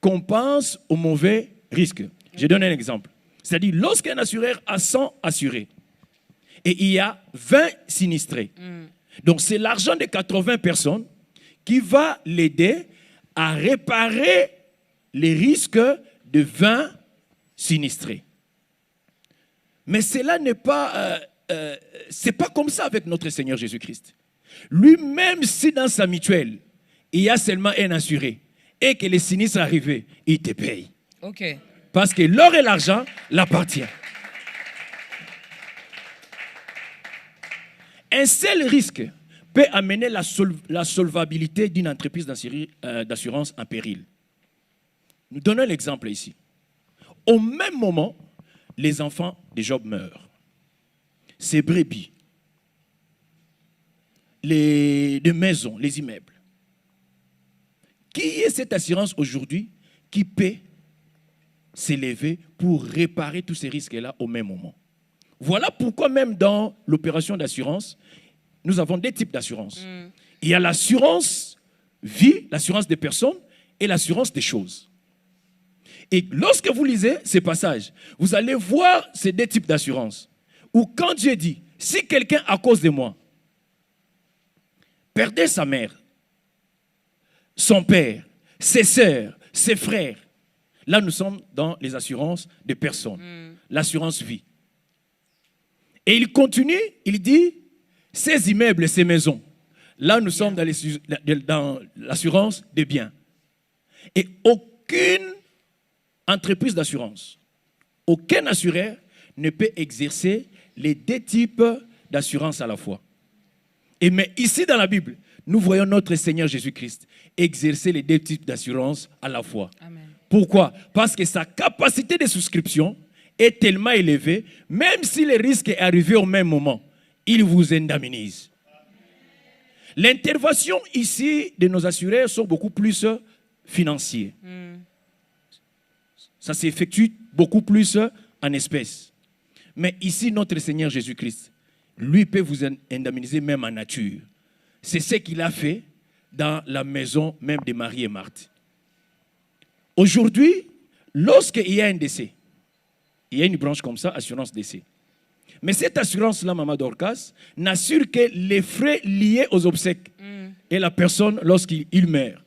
compense au mauvais risque. Je donne un exemple. C'est-à-dire, lorsqu'un assureur a 100 assurés et il y a 20 sinistrés, donc c'est l'argent de 80 personnes qui va l'aider à réparer les risques de 20 sinistrés. Mais cela n'est pas, c'est pas comme ça avec notre Seigneur Jésus-Christ. Lui-même, si dans sa mutuelle, il y a seulement un assuré et que les sinistres arrivent, il te paye. Ok. Parce que l'or et l'argent l'appartiennent. Un seul risque peut amener la solvabilité d'une entreprise d'assurance en péril. Nous donnons l'exemple ici. Au même moment, les enfants de Job meurent. Ces brebis, les maisons, les immeubles. Qui est cette assurance aujourd'hui qui peut s'élever pour réparer tous ces risques-là au même moment? Voilà pourquoi même dans l'opération d'assurance, nous avons 2 types d'assurance. Il y a l'assurance vie, l'assurance des personnes, et l'assurance des choses. Et lorsque vous lisez ces passages, vous allez voir ces 2 types d'assurance. Où quand Dieu dit, si quelqu'un à cause de moi perdait sa mère, son père, ses sœurs, ses frères, là nous sommes dans les assurances des personnes, l'assurance vie. Et il continue, il dit, ces immeubles, ces maisons, là nous sommes dans l'assurance des biens. Et aucune entreprise d'assurance, aucun assureur ne peut exercer les 2 types d'assurance à la fois. Et mais ici dans la Bible, nous voyons notre Seigneur Jésus-Christ exercer les 2 types d'assurance à la fois. Amen. Pourquoi? Parce que sa capacité de souscription est tellement élevée, même si le risque est arrivé au même moment, il vous indemnise. L'intervention ici de nos assureurs sont beaucoup plus financières. Ça s'effectue beaucoup plus en espèces. Mais ici, notre Seigneur Jésus-Christ, lui peut vous indemniser même en nature. C'est ce qu'il a fait dans la maison même de Marie et Marthe. Aujourd'hui, lorsqu'il y a un décès, il y a une branche comme ça, assurance décès. Mais cette assurance-là, Maman Dorcas, n'assure que les frais liés aux obsèques et la personne lorsqu'il meurt.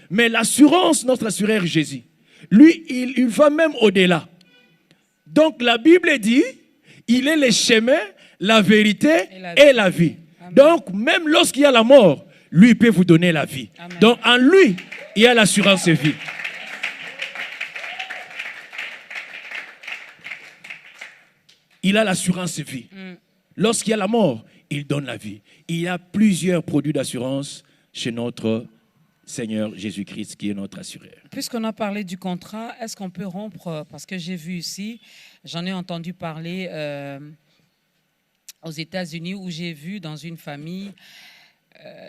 Mais l'assurance, notre assureur Jésus, lui, il va même au-delà. Donc la Bible dit, il est le chemin, la vérité et la vie. Amen. Donc même lorsqu'il y a la mort, lui peut vous donner la vie. Amen. Donc en lui, il y a l'assurance vie. Il a l'assurance vie. Lorsqu'il y a la mort, il donne la vie. Il y a plusieurs produits d'assurance chez notre Seigneur Jésus-Christ qui est notre assureur. Puisqu'on a parlé du contrat, est-ce qu'on peut rompre? Parce que j'ai vu ici, j'en ai entendu parler aux États-Unis où j'ai vu dans une famille,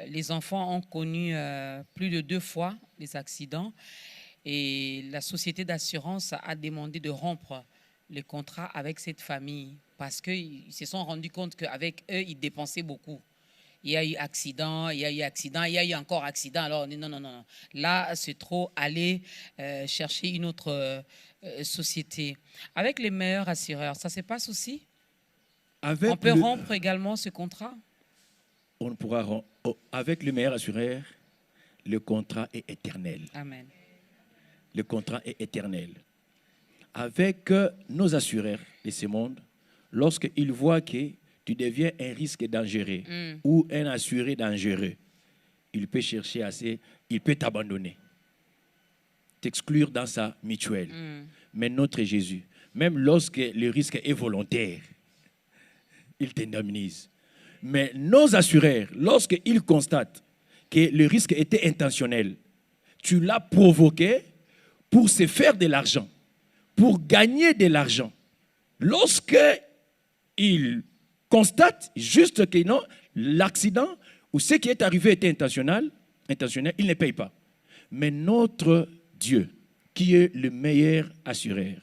les enfants ont connu plus de 2 fois les accidents et la société d'assurance a demandé de rompre le contrat avec cette famille parce qu'ils se sont rendus compte qu'avec eux, ils dépensaient beaucoup. Il y a eu accident, il y a eu accident, il y a eu encore accident. Alors, non. Là, c'est trop aller chercher une autre société. Avec les meilleurs assureurs, ça se passe aussi? On peut rompre également ce contrat? On pourra rompre. Avec le meilleur assureur, le contrat est éternel. Amen. Le contrat est éternel. Avec nos assureurs de ce monde, lorsqu'ils voient que tu deviens un risque dangereux ou un assuré dangereux, il peut chercher il peut t'abandonner, t'exclure dans sa mutuelle. Mais notre Jésus, même lorsque le risque est volontaire, il t'indemnise. Mais nos assureurs, lorsqu'ils constatent que le risque était intentionnel, tu l'as provoqué pour se faire de l'argent, pour gagner de l'argent. Lorsqu'ils constatent juste que non, l'accident ou ce qui est arrivé était intentionnel, il ne paye pas. Mais notre Dieu, qui est le meilleur assureur,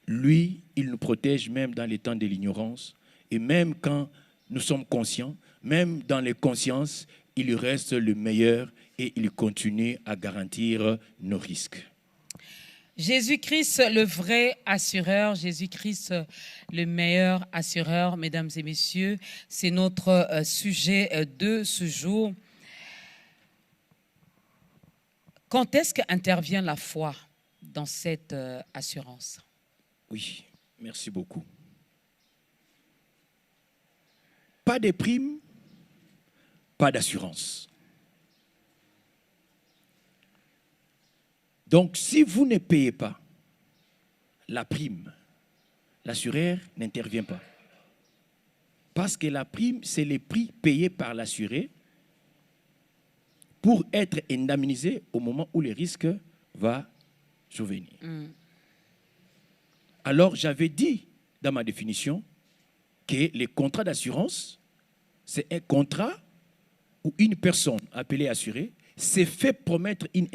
lui, il nous protège même dans les temps de l'ignorance et même quand nous sommes conscients, même dans les consciences, il reste le meilleur et il continue à garantir nos risques. Jésus-Christ, le vrai assureur, Jésus-Christ, le meilleur assureur, mesdames et messieurs, c'est notre sujet de ce jour. Quand est-ce qu'intervient la foi dans cette assurance? Oui, merci beaucoup. Pas de prime, pas d'assurance. Donc, si vous ne payez pas la prime, l'assureur n'intervient pas. Parce que la prime, c'est le prix payé par l'assuré pour être indemnisé au moment où le risque va survenir. Alors, j'avais dit dans ma définition que les contrats d'assurance, c'est un contrat où une personne appelée assurée s'est fait promettre une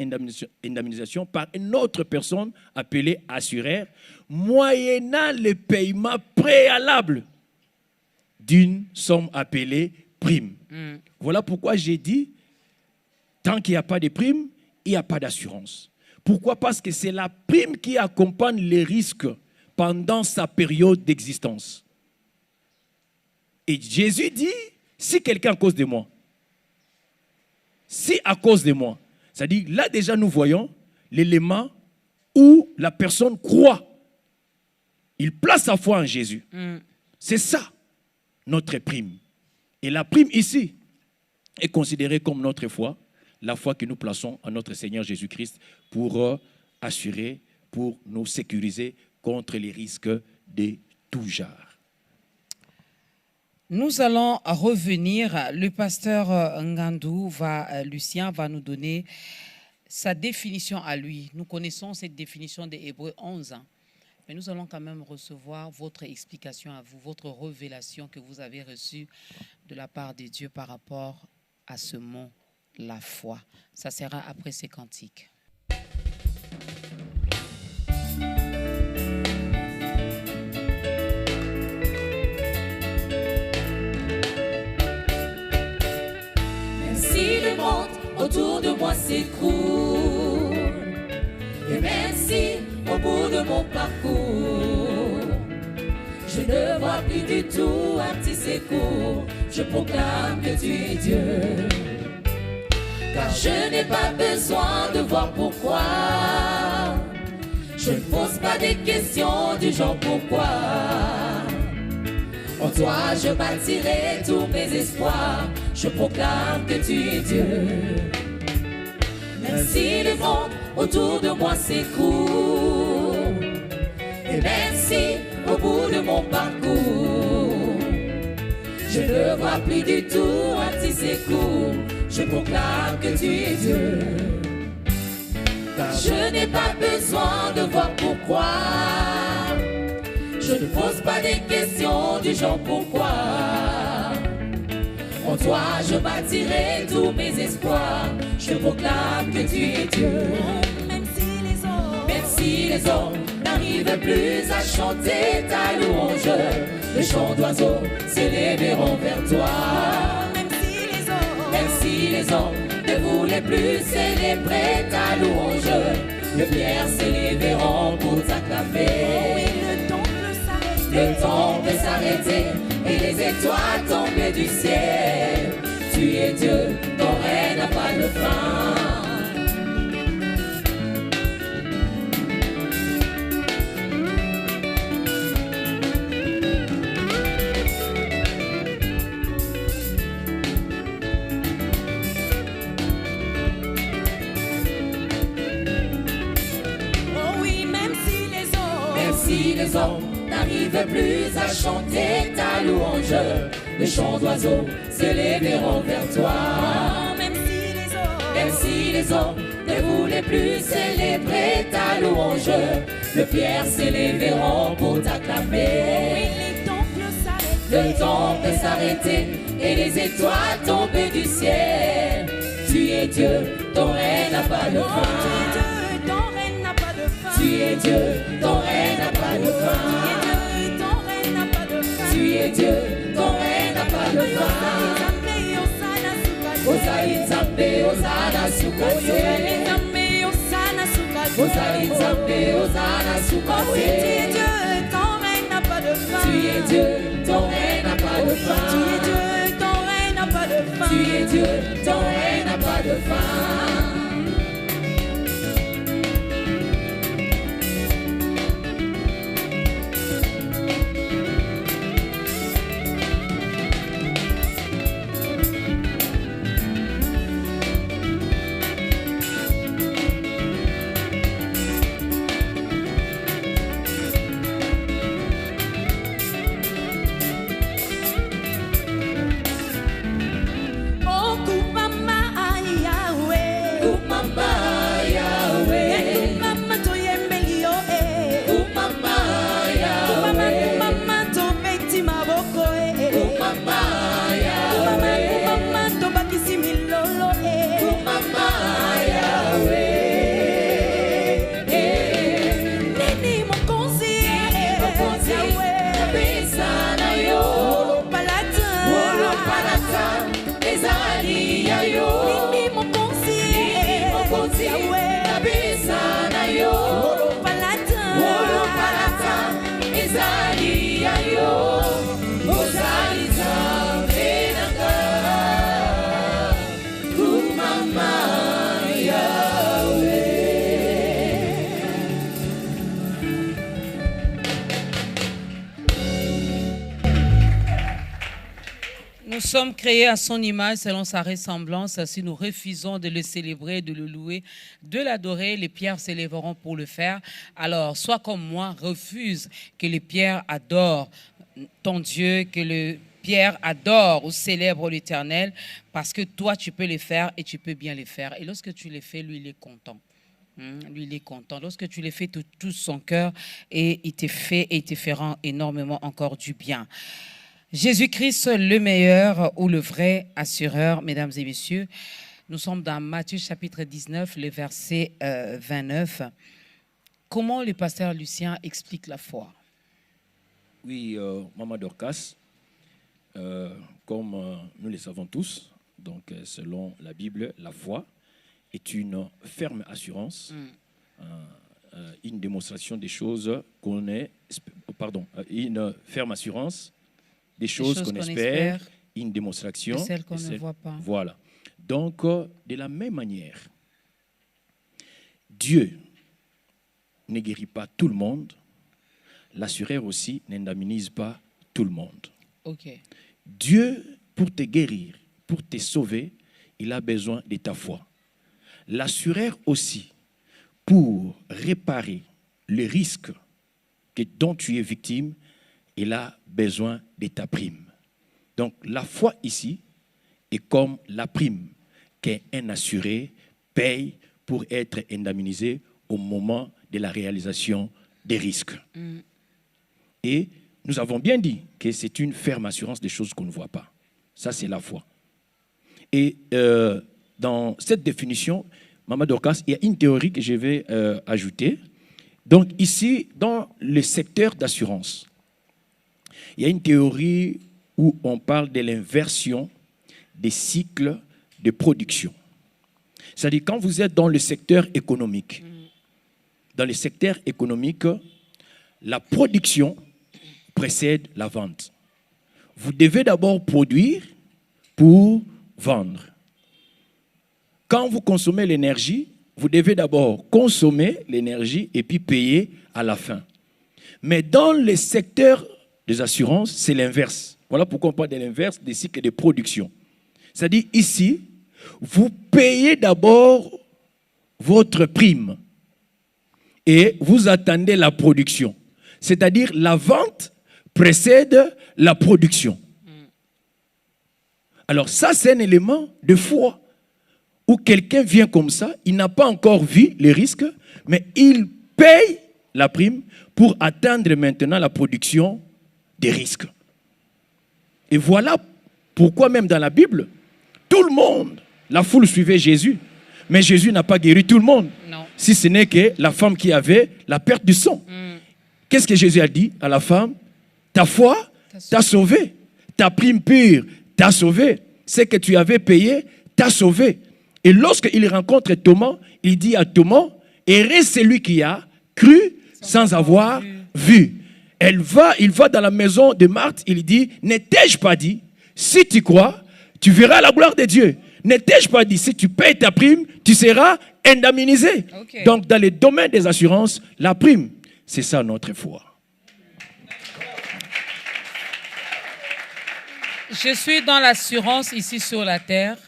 indemnisation par une autre personne appelée assureur, moyennant le paiement préalable d'une somme appelée prime. Voilà pourquoi j'ai dit, tant qu'il n'y a pas de prime, il n'y a pas d'assurance. Pourquoi? Parce que c'est la prime qui accompagne les risques pendant sa période d'existence. Et Jésus dit, si quelqu'un à cause de moi, si à cause de moi, c'est-à-dire là déjà nous voyons l'élément où la personne croit. Il place sa foi en Jésus. C'est ça, notre prime. Et la prime ici est considérée comme notre foi, la foi que nous plaçons en notre Seigneur Jésus-Christ pour assurer, pour nous sécuriser contre les risques de tout genre. Nous allons revenir. Le pasteur Ngandou Lucien va nous donner sa définition à lui. Nous connaissons cette définition des Hébreux 11. Mais nous allons quand même recevoir votre explication à vous, votre révélation que vous avez reçue de la part de Dieu par rapport à ce mot, la foi. Ça sera après ces cantiques. Autour de moi s'écroule. Et même si au bout de mon parcours je ne vois plus du tout un petit secours, je proclame que tu es Dieu. Car je n'ai pas besoin de voir pourquoi. Je ne pose pas des questions du genre pourquoi. En toi je bâtirai tous mes espoirs. Je proclame que tu es Dieu. Même si le monde autour de moi s'écroule, et même si au bout de mon parcours je ne vois plus du tout un petit secours, je proclame que tu es Dieu. Car je n'ai pas besoin de voir pourquoi. Je ne pose pas des questions du genre pourquoi. En En toi je bâtirai tous mes espoirs. Je proclame que tu es Dieu. Même si les hommes n'arrivent plus à chanter ta louange, les chants d'oiseaux s'élèveront vers toi. Même si les hommes ne voulaient plus célébrer ta louange, les pierres s'élèveront pour t'acclamer. Le temps peut s'arrêter et les étoiles tomber du ciel. Tu es Dieu, ton règne n'a pas de fin. Si les hommes n'arrivent plus à chanter ta louange, les chants d'oiseaux s'élèveront vers toi. Même si les hommes ne voulaient plus célébrer ta louange, les pierres s'élèveront pour t'acclamer. Le temps peut s'arrêter et les étoiles tomber du ciel. Tu es Dieu, ton règne n'a pas de fin. Tu es Dieu, ton règne n'a pas de fin. Tu es Dieu, ton règne n'a pas de fin. Ozali Nzambe, Ozana Sukase. Ozali Nzambe, Ozana Sukase. Tu es Dieu, ton règne n'a pas de fin. Tu es Dieu, ton règne n'a pas de fin. Tu es Dieu, ton règne n'a pas de fin. Nous sommes créés à son image, selon sa ressemblance. Si nous refusons de le célébrer, de le louer, de l'adorer, les pierres s'élèveront pour le faire. Alors, sois comme moi, refuse que les pierres adorent ton Dieu, que les pierres adorent ou célèbrent l'Éternel, parce que toi, tu peux les faire et tu peux bien les faire. Et lorsque tu les fais, lui, il est content. Lui, il est content. Lorsque tu les fais de tout son cœur, et il te fait et il te fera énormément encore du bien. Jésus-Christ, le meilleur ou le vrai assureur, mesdames et messieurs. Nous sommes dans Matthieu chapitre 19, le verset 29. Comment le pasteur Lucien explique la foi? Oui, Maman Dorcas, comme nous le savons tous, donc selon la Bible, la foi est une ferme assurance, une démonstration des choses qu'on est, une ferme assurance des choses qu'on espère, une démonstration de celles qu'on ne voit pas. Voilà. Donc, de la même manière, Dieu ne guérit pas tout le monde, l'assureur aussi n'indemnise pas tout le monde. Okay. Dieu, pour te guérir, pour te sauver, il a besoin de ta foi. L'assureur aussi, pour réparer le risque dont tu es victime, il a besoin de ta prime. Donc, la foi ici est comme la prime qu'un assuré paye pour être indemnisé au moment de la réalisation des risques. Et nous avons bien dit que c'est une ferme assurance des choses qu'on ne voit pas. Ça, c'est la foi. Et dans cette définition, Maman Dorcas, il y a une théorie que je vais ajouter. Donc ici, dans le secteur d'assurance, il y a une théorie où on parle de l'inversion des cycles de production. C'est-à-dire quand vous êtes dans le secteur économique, la production précède la vente. Vous devez d'abord produire pour vendre. Quand vous consommez l'énergie, vous devez d'abord consommer l'énergie et puis payer à la fin. Mais dans le secteur des assurances, c'est l'inverse. Voilà pourquoi on parle de l'inverse des cycles de production. C'est-à-dire ici, vous payez d'abord votre prime et vous attendez la production. C'est-à-dire la vente précède la production. Alors ça, c'est un élément de foi où quelqu'un vient comme ça, il n'a pas encore vu les risques, mais il paye la prime pour atteindre maintenant la production des risques. Et voilà pourquoi même dans la Bible, tout le monde, la foule suivait Jésus, mais Jésus n'a pas guéri tout le monde. Non. Si ce n'est que la femme qui avait la perte du sang. Qu'est-ce que Jésus a dit à la femme? Ta foi t'a sauvé. Ta prime pure t'a sauvé. Ce que tu avais payé t'a sauvé. Et lorsqu'il rencontre Thomas, il dit à Thomas, heureux celui qui a cru sans avoir vu. Il va dans la maison de Marthe, il dit, ne t'ai-je pas dit, si tu crois, tu verras la gloire de Dieu. Ne t'ai-je pas dit, si tu payes ta prime, tu seras indemnisé. Okay. Donc dans le domaine des assurances, la prime, c'est ça notre foi. Je suis dans l'assurance ici sur la terre.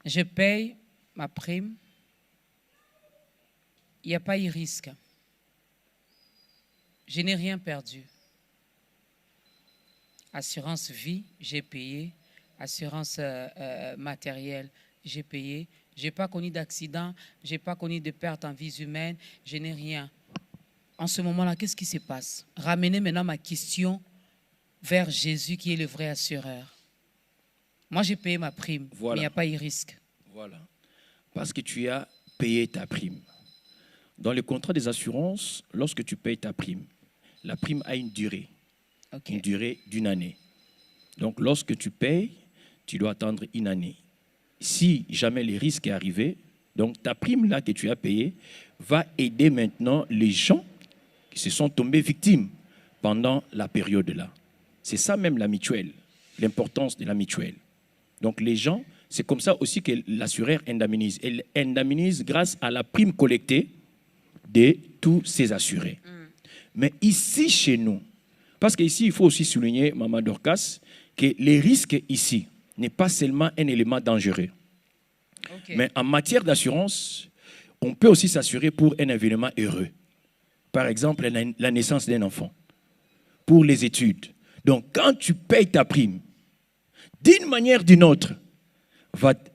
Je paye ma prime. Il n'y a pas eu risque. Je n'ai rien perdu. Assurance vie, j'ai payé. Assurance matérielle, j'ai payé. Je n'ai pas connu d'accident, je n'ai pas connu de perte en vie humaine, je n'ai rien. En ce moment-là, qu'est-ce qui se passe? Ramenez maintenant ma question vers Jésus qui est le vrai assureur. Moi, j'ai payé ma prime, voilà. Mais il n'y a pas eu risque. Voilà. Parce que tu as payé ta prime. Dans le contrat des assurances, lorsque tu payes ta prime, la prime a une durée. Okay. Une durée d'une année. Donc, lorsque tu payes, tu dois attendre une année. Si jamais le risque est arrivé, donc ta prime là que tu as payée va aider maintenant les gens qui se sont tombés victimes pendant la période là. C'est ça même la mutuelle, l'importance de la mutuelle. Donc les gens, c'est comme ça aussi que l'assureur indemnise. Elle indemnise grâce à la prime collectée de tous ces assurés. Mais ici, chez nous, parce qu'ici, il faut aussi souligner, Maman Dorcas, que les risques ici n'est pas seulement un élément dangereux. Okay. Mais en matière d'assurance, on peut aussi s'assurer pour un événement heureux. Par exemple, la naissance d'un enfant, pour les études. Donc, quand tu payes ta prime, d'une manière ou d'une autre,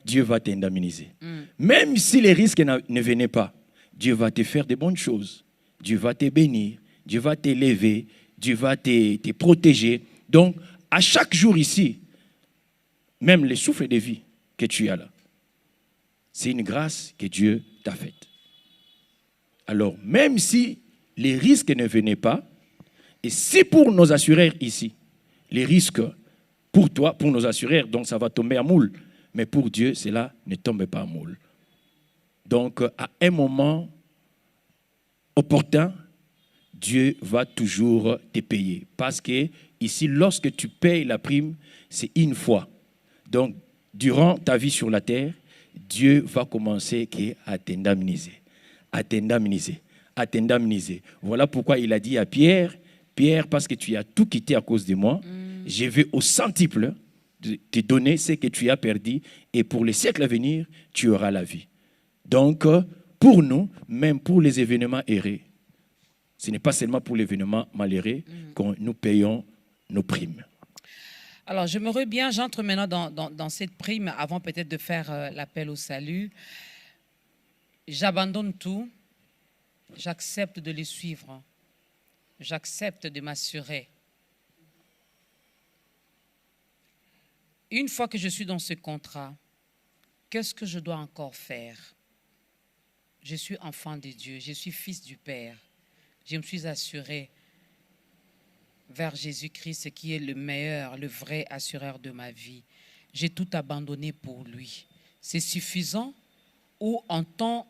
Dieu va t'indemniser. Même si les risques ne venaient pas, Dieu va te faire de bonnes choses. Dieu va te bénir, Dieu va t'élever, Dieu va te protéger. Donc, à chaque jour ici, même le souffle de vie que tu as là, c'est une grâce que Dieu t'a faite. Alors, même si les risques ne venaient pas, et si pour nos assureurs ici, les risques pour toi, pour nos assureurs, donc ça va tomber à moule, mais pour Dieu, cela ne tombe pas à moule. Donc, à un moment opportun, Dieu va toujours te payer. Parce que ici, lorsque tu payes la prime, c'est une fois. Donc, durant ta vie sur la terre, Dieu va commencer à t'indemniser, à t'indemniser, à t'indemniser. Voilà pourquoi il a dit à Pierre, Pierre, parce que tu as tout quitté à cause de moi, je vais au centuple te donner ce que tu as perdu et pour les siècles à venir, tu auras la vie. Donc, pour nous, même pour les événements errés, ce n'est pas seulement pour l'événement malheureux que nous payons nos primes. Alors, j'aimerais bien, j'entre maintenant dans cette prime avant peut-être de faire l'appel au salut. J'abandonne tout, j'accepte de les suivre, j'accepte de m'assurer. une fois que je suis dans ce contrat, qu'est-ce que je dois encore faire? Je suis enfant de Dieu, je suis fils du Père. Je me suis assuré vers Jésus-Christ qui est le meilleur, le vrai assureur de ma vie. J'ai tout abandonné pour lui. C'est suffisant ou pendant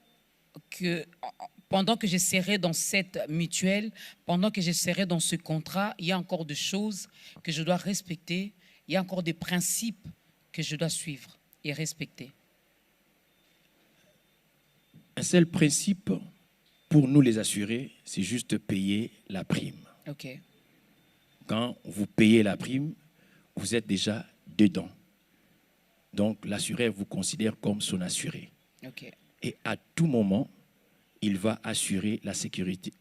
que je serai dans cette mutuelle, pendant que je serai dans ce contrat, il y a encore des choses que je dois respecter, il y a encore des principes que je dois suivre et respecter. Un seul principe pour nous les assurer, c'est juste payer la prime. OK. Quand vous payez la prime, vous êtes déjà dedans. Donc, l'assureur vous considère comme son assuré. OK. Et à tout moment, il va assurer la sécurité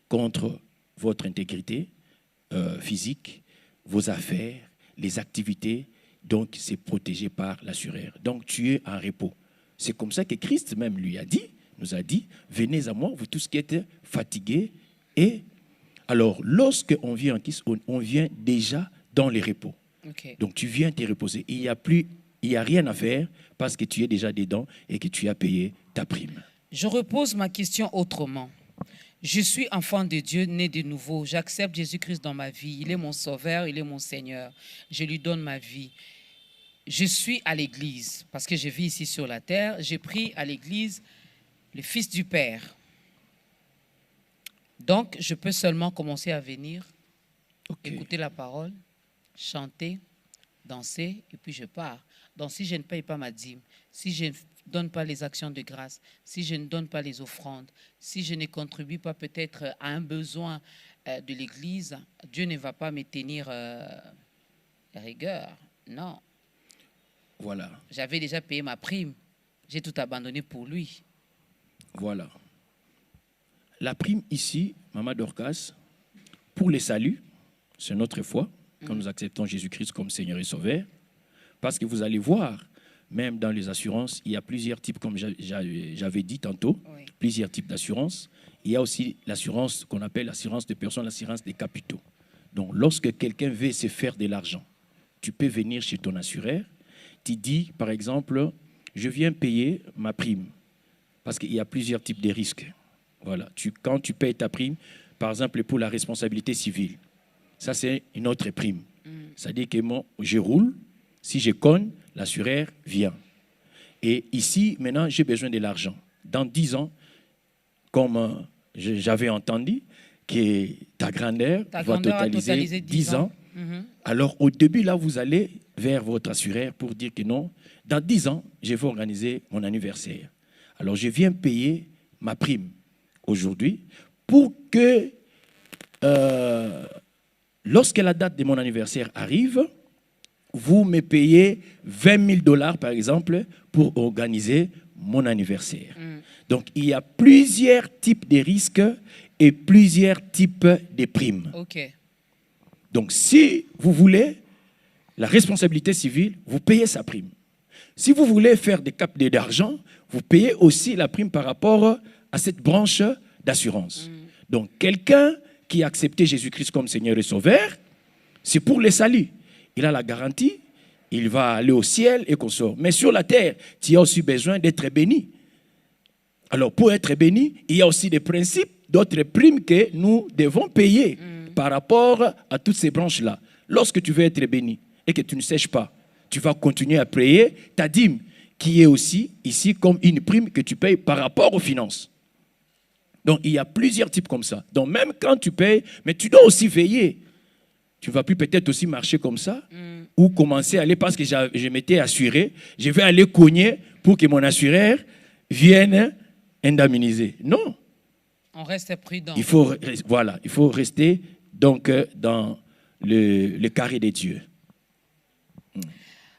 contre votre intégrité physique, vos affaires, les activités. Donc, c'est protégé par l'assureur. Donc, tu es en repos. C'est comme ça que Christ même nous a dit, venez à moi, vous tous qui êtes fatigués. Et alors, lorsqu'on vient en Christ, on vient déjà dans les repos. Okay. Donc, tu viens te reposer. Il n'y a rien à faire parce que tu es déjà dedans et que tu as payé ta prime. Je repose ma question autrement. Je suis enfant de Dieu, né de nouveau. J'accepte Jésus-Christ dans ma vie. Il est mon sauveur, il est mon Seigneur. Je lui donne ma vie. Je suis à l'église parce que je vis ici sur la terre. J'ai pris à l'église le Fils du Père. Donc, je peux seulement commencer à venir, écouter la parole, chanter, danser, et puis je pars. Donc, si je ne paye pas ma dîme, si je ne donne pas les actions de grâce, si je ne donne pas les offrandes, si je ne contribue pas peut-être à un besoin de l'Église, Dieu ne va pas me tenir rigueur. Non. Voilà. J'avais déjà payé ma prime. J'ai tout abandonné pour lui. Voilà. La prime ici, Maman Dorcas, pour les saluts, c'est notre foi, quand nous acceptons Jésus-Christ comme Seigneur et Sauveur. Parce que vous allez voir, même dans les assurances, il y a plusieurs types, comme j'avais dit tantôt, plusieurs types d'assurances. Il y a aussi l'assurance qu'on appelle l'assurance de personnes, l'assurance des capitaux. Donc, lorsque quelqu'un veut se faire de l'argent, tu peux venir chez ton assureur. Tu dis, par exemple, je viens payer ma prime. Parce qu'il y a plusieurs types de risques. Voilà. Quand tu payes ta prime, par exemple, pour la responsabilité civile, ça, c'est une autre prime. C'est-à-dire que moi, je roule. Si je conne, l'assureur vient. Et ici, maintenant, j'ai besoin de l'argent. Dans 10 ans, comme j'avais entendu, que ta grandeur va totaliser 10 ans. Alors, au début, là, vous allez vers votre assureur pour dire que non, dans 10 ans, je vais organiser mon anniversaire. Alors, je viens payer ma prime aujourd'hui pour que, lorsque la date de mon anniversaire arrive, vous me payez 20 000 $ par exemple pour organiser mon anniversaire. Donc, il y a plusieurs types de risques et plusieurs types de primes. OK. Donc, si vous voulez la responsabilité civile, vous payez sa prime. Si vous voulez faire des capes d'argent, vous payez aussi la prime par rapport à cette branche d'assurance. Donc, quelqu'un qui a accepté Jésus-Christ comme Seigneur et Sauveur, c'est pour le salut. Il a la garantie, il va aller au ciel et qu'on sort. Mais sur la terre, tu as aussi besoin d'être béni. Alors, pour être béni, il y a aussi des principes, d'autres primes que nous devons payer par rapport à toutes ces branches-là. Lorsque tu veux être béni et que tu ne sèches pas, tu vas continuer à payer ta dîme, qui est aussi ici comme une prime que tu payes par rapport aux finances. Donc, il y a plusieurs types comme ça. Donc, même quand tu payes, mais tu dois aussi veiller. Tu ne vas plus peut-être aussi marcher comme ça ou commencer à aller parce que je m'étais assuré. Je vais aller cogner pour que mon assureur vienne indemniser. Non. On reste prudent. Il faut rester donc dans le carré des dieux.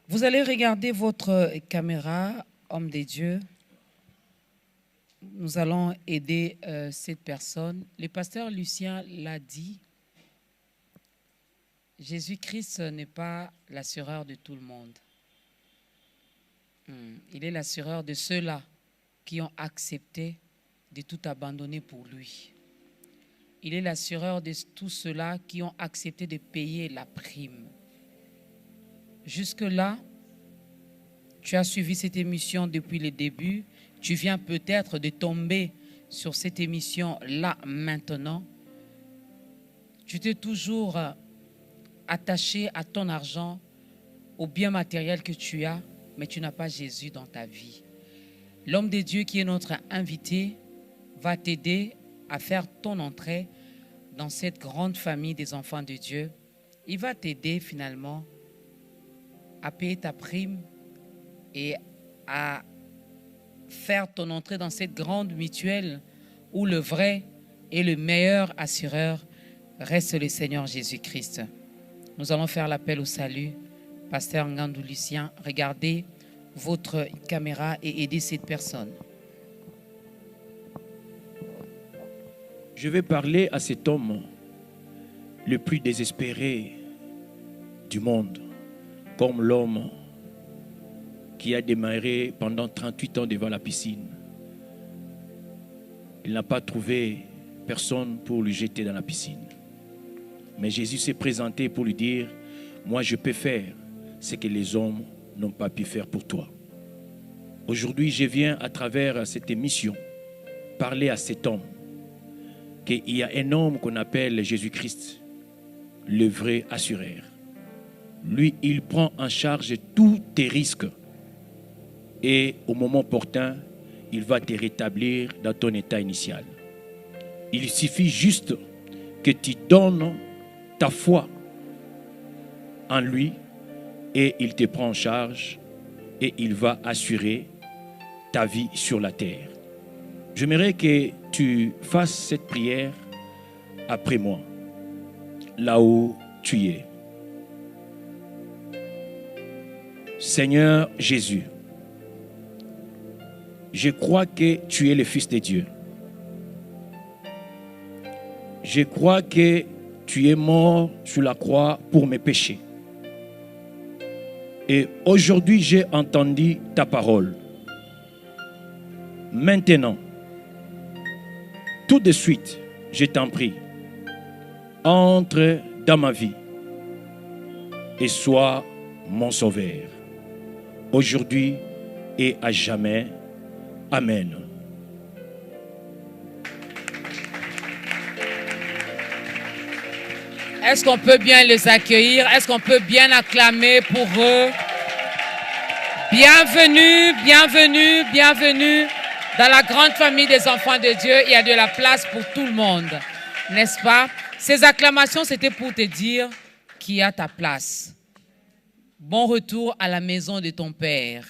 Vous allez regarder votre caméra, homme des dieux. Nous allons aider cette personne. Le pasteur Lucien l'a dit. Jésus-Christ n'est pas l'assureur de tout le monde. Il est l'assureur de ceux-là qui ont accepté de tout abandonner pour lui. Il est l'assureur de tous ceux-là qui ont accepté de payer la prime. Jusque-là, tu as suivi cette émission depuis le début. Tu viens peut-être de tomber sur cette émission-là maintenant. Tu t'es toujours attaché à ton argent, au bien matériel que tu as, mais tu n'as pas Jésus dans ta vie. L'homme de Dieu qui est notre invité va t'aider à faire ton entrée dans cette grande famille des enfants de Dieu. Il va t'aider finalement à payer ta prime et à faire ton entrée dans cette grande mutuelle où le vrai et le meilleur assureur reste le Seigneur Jésus-Christ. Nous allons faire l'appel au salut. Pasteur Ngandou Lucien, regardez votre caméra et aidez cette personne. Je vais parler à cet homme le plus désespéré du monde, comme l'homme qui a démarré pendant 38 ans devant la piscine. Il n'a pas trouvé personne pour le jeter dans la piscine. Mais Jésus s'est présenté pour lui dire, moi je peux faire ce que les hommes n'ont pas pu faire pour toi. Aujourd'hui, je viens à travers cette émission parler à cet homme, qu'il y a un homme qu'on appelle Jésus-Christ, le vrai assureur. Lui, il prend en charge tous tes risques et au moment opportun, il va te rétablir dans ton état initial. Il suffit juste que tu donnes ta foi en lui et il te prend en charge et il va assurer ta vie sur la terre. J'aimerais que tu fasses cette prière après moi, là où tu es. Seigneur Jésus, je crois que tu es le Fils de Dieu. Je crois que tu es mort sur la croix pour mes péchés. Et aujourd'hui, j'ai entendu ta parole. Maintenant, tout de suite, je t'en prie, entre dans ma vie et sois mon sauveur. Aujourd'hui et à jamais. Amen. Est-ce qu'on peut bien les accueillir? Est-ce qu'on peut bien acclamer pour eux? Bienvenue, bienvenue, bienvenue dans la grande famille des enfants de Dieu. Il y a de la place pour tout le monde, n'est-ce pas? Ces acclamations, c'était pour te dire qu'il y a ta place. Bon retour à la maison de ton Père.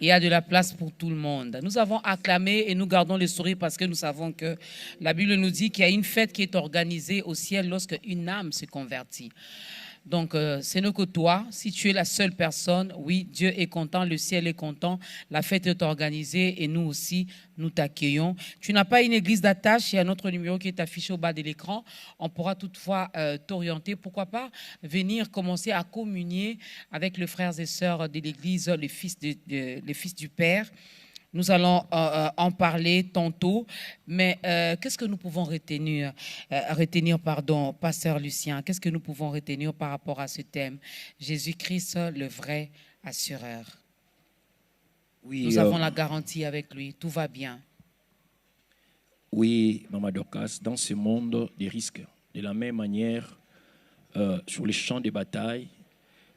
Il y a de la place pour tout le monde. Nous avons acclamé et nous gardons le sourire parce que nous savons que la Bible nous dit qu'il y a une fête qui est organisée au ciel lorsque une âme se convertit. Donc, ce n'est que toi. Si tu es la seule personne, oui, Dieu est content, le ciel est content, la fête est organisée et nous aussi, nous t'accueillons. Tu n'as pas une église d'attache, il y a notre numéro qui est affiché au bas de l'écran. On pourra toutefois t'orienter. Pourquoi pas venir commencer à communier avec les frères et sœurs de l'église, les fils du Père. Nous allons en parler tantôt, mais qu'est-ce que nous pouvons retenir, Pasteur Lucien, qu'est-ce que nous pouvons retenir par rapport à ce thème? Jésus-Christ, le vrai assureur. Oui, nous avons la garantie avec lui, tout va bien. Oui, Maman Dorcas, dans ce monde des risques, de la même manière, sur les champs de bataille,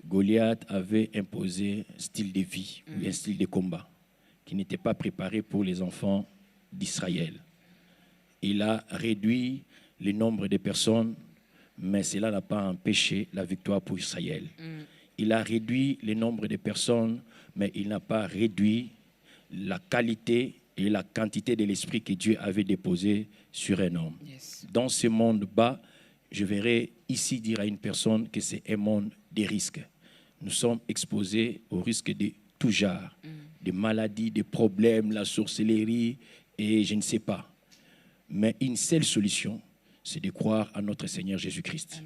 Goliath avait imposé un style de vie, un style de combat, qui n'était pas préparé pour les enfants d'Israël. Il a réduit le nombre de personnes, mais cela n'a pas empêché la victoire pour Israël. Il a réduit le nombre de personnes, mais il n'a pas réduit la qualité et la quantité de l'esprit que Dieu avait déposé sur un homme. Yes. Dans ce monde bas, je verrai ici dire à une personne que c'est un monde des risques. Nous sommes exposés aux risques de tout genre. Des maladies, des problèmes, la sorcellerie et je ne sais pas. Mais une seule solution, c'est de croire à notre Seigneur Jésus-Christ.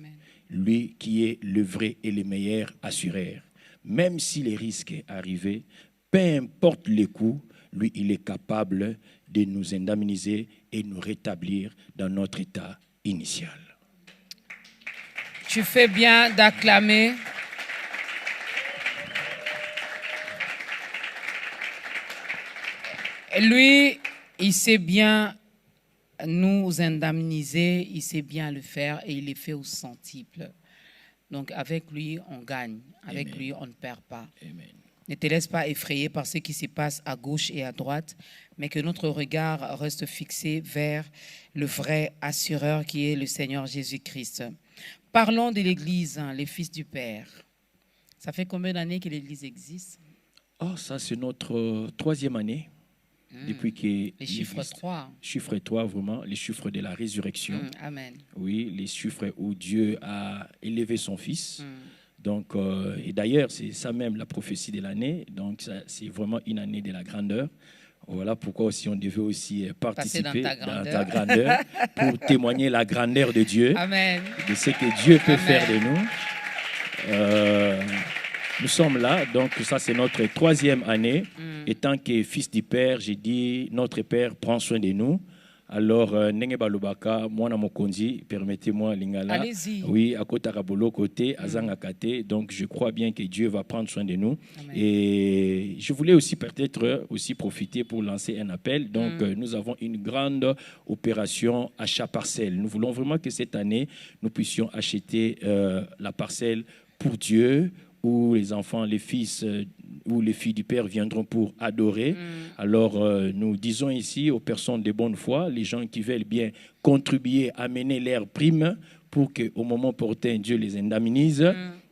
Lui qui est le vrai et le meilleur assureur. Même si les risques arrivent, peu importe les coûts, lui, il est capable de nous indemniser et nous rétablir dans notre état initial. Tu fais bien d'acclamer. Lui, il sait bien nous indemniser, il sait bien le faire et il le fait au centuple. Donc avec lui, on gagne. Avec Amen. lui, on ne perd pas. Amen. Ne te laisse pas effrayer par ce qui se passe à gauche et à droite, mais que notre regard reste fixé vers le vrai assureur qui est le Seigneur Jésus-Christ. Parlons de l'Église, hein, les fils du Père. Ça fait combien d'années que l'Église existe? Oh, ça, c'est notre troisième année. Depuis que Les chiffres 3. Chiffre 3, vraiment, les chiffres de la résurrection. Amen. Oui, les chiffres où Dieu a élevé son Fils. Donc, et d'ailleurs, c'est ça même la prophétie de l'année. Donc, c'est vraiment une année de la grandeur. Voilà pourquoi aussi on devait aussi participer dans ta grandeur pour témoigner la grandeur de Dieu. Amen. De ce que Dieu peut faire de nous. Nous sommes là, donc ça c'est notre troisième année. Et tant que fils du Père, j'ai dit, notre Père prend soin de nous. Alors, Nenge Balubaka, moi Mokonzi, permettez-moi Lingala. Allez-y. Oui, à côté Rabolo côté, Azanga Kate. Donc, je crois bien que Dieu va prendre soin de nous. Amen. Et je voulais aussi peut-être aussi profiter pour lancer un appel. Donc, nous avons une grande opération achat parcelle. Nous voulons vraiment que cette année, nous puissions acheter la parcelle pour Dieu, où les enfants, les fils ou les filles du Père viendront pour adorer. Alors, nous disons ici aux personnes de bonne foi, les gens qui veulent bien contribuer, amener leur prime pour qu'au moment opportun, Dieu les indemnise,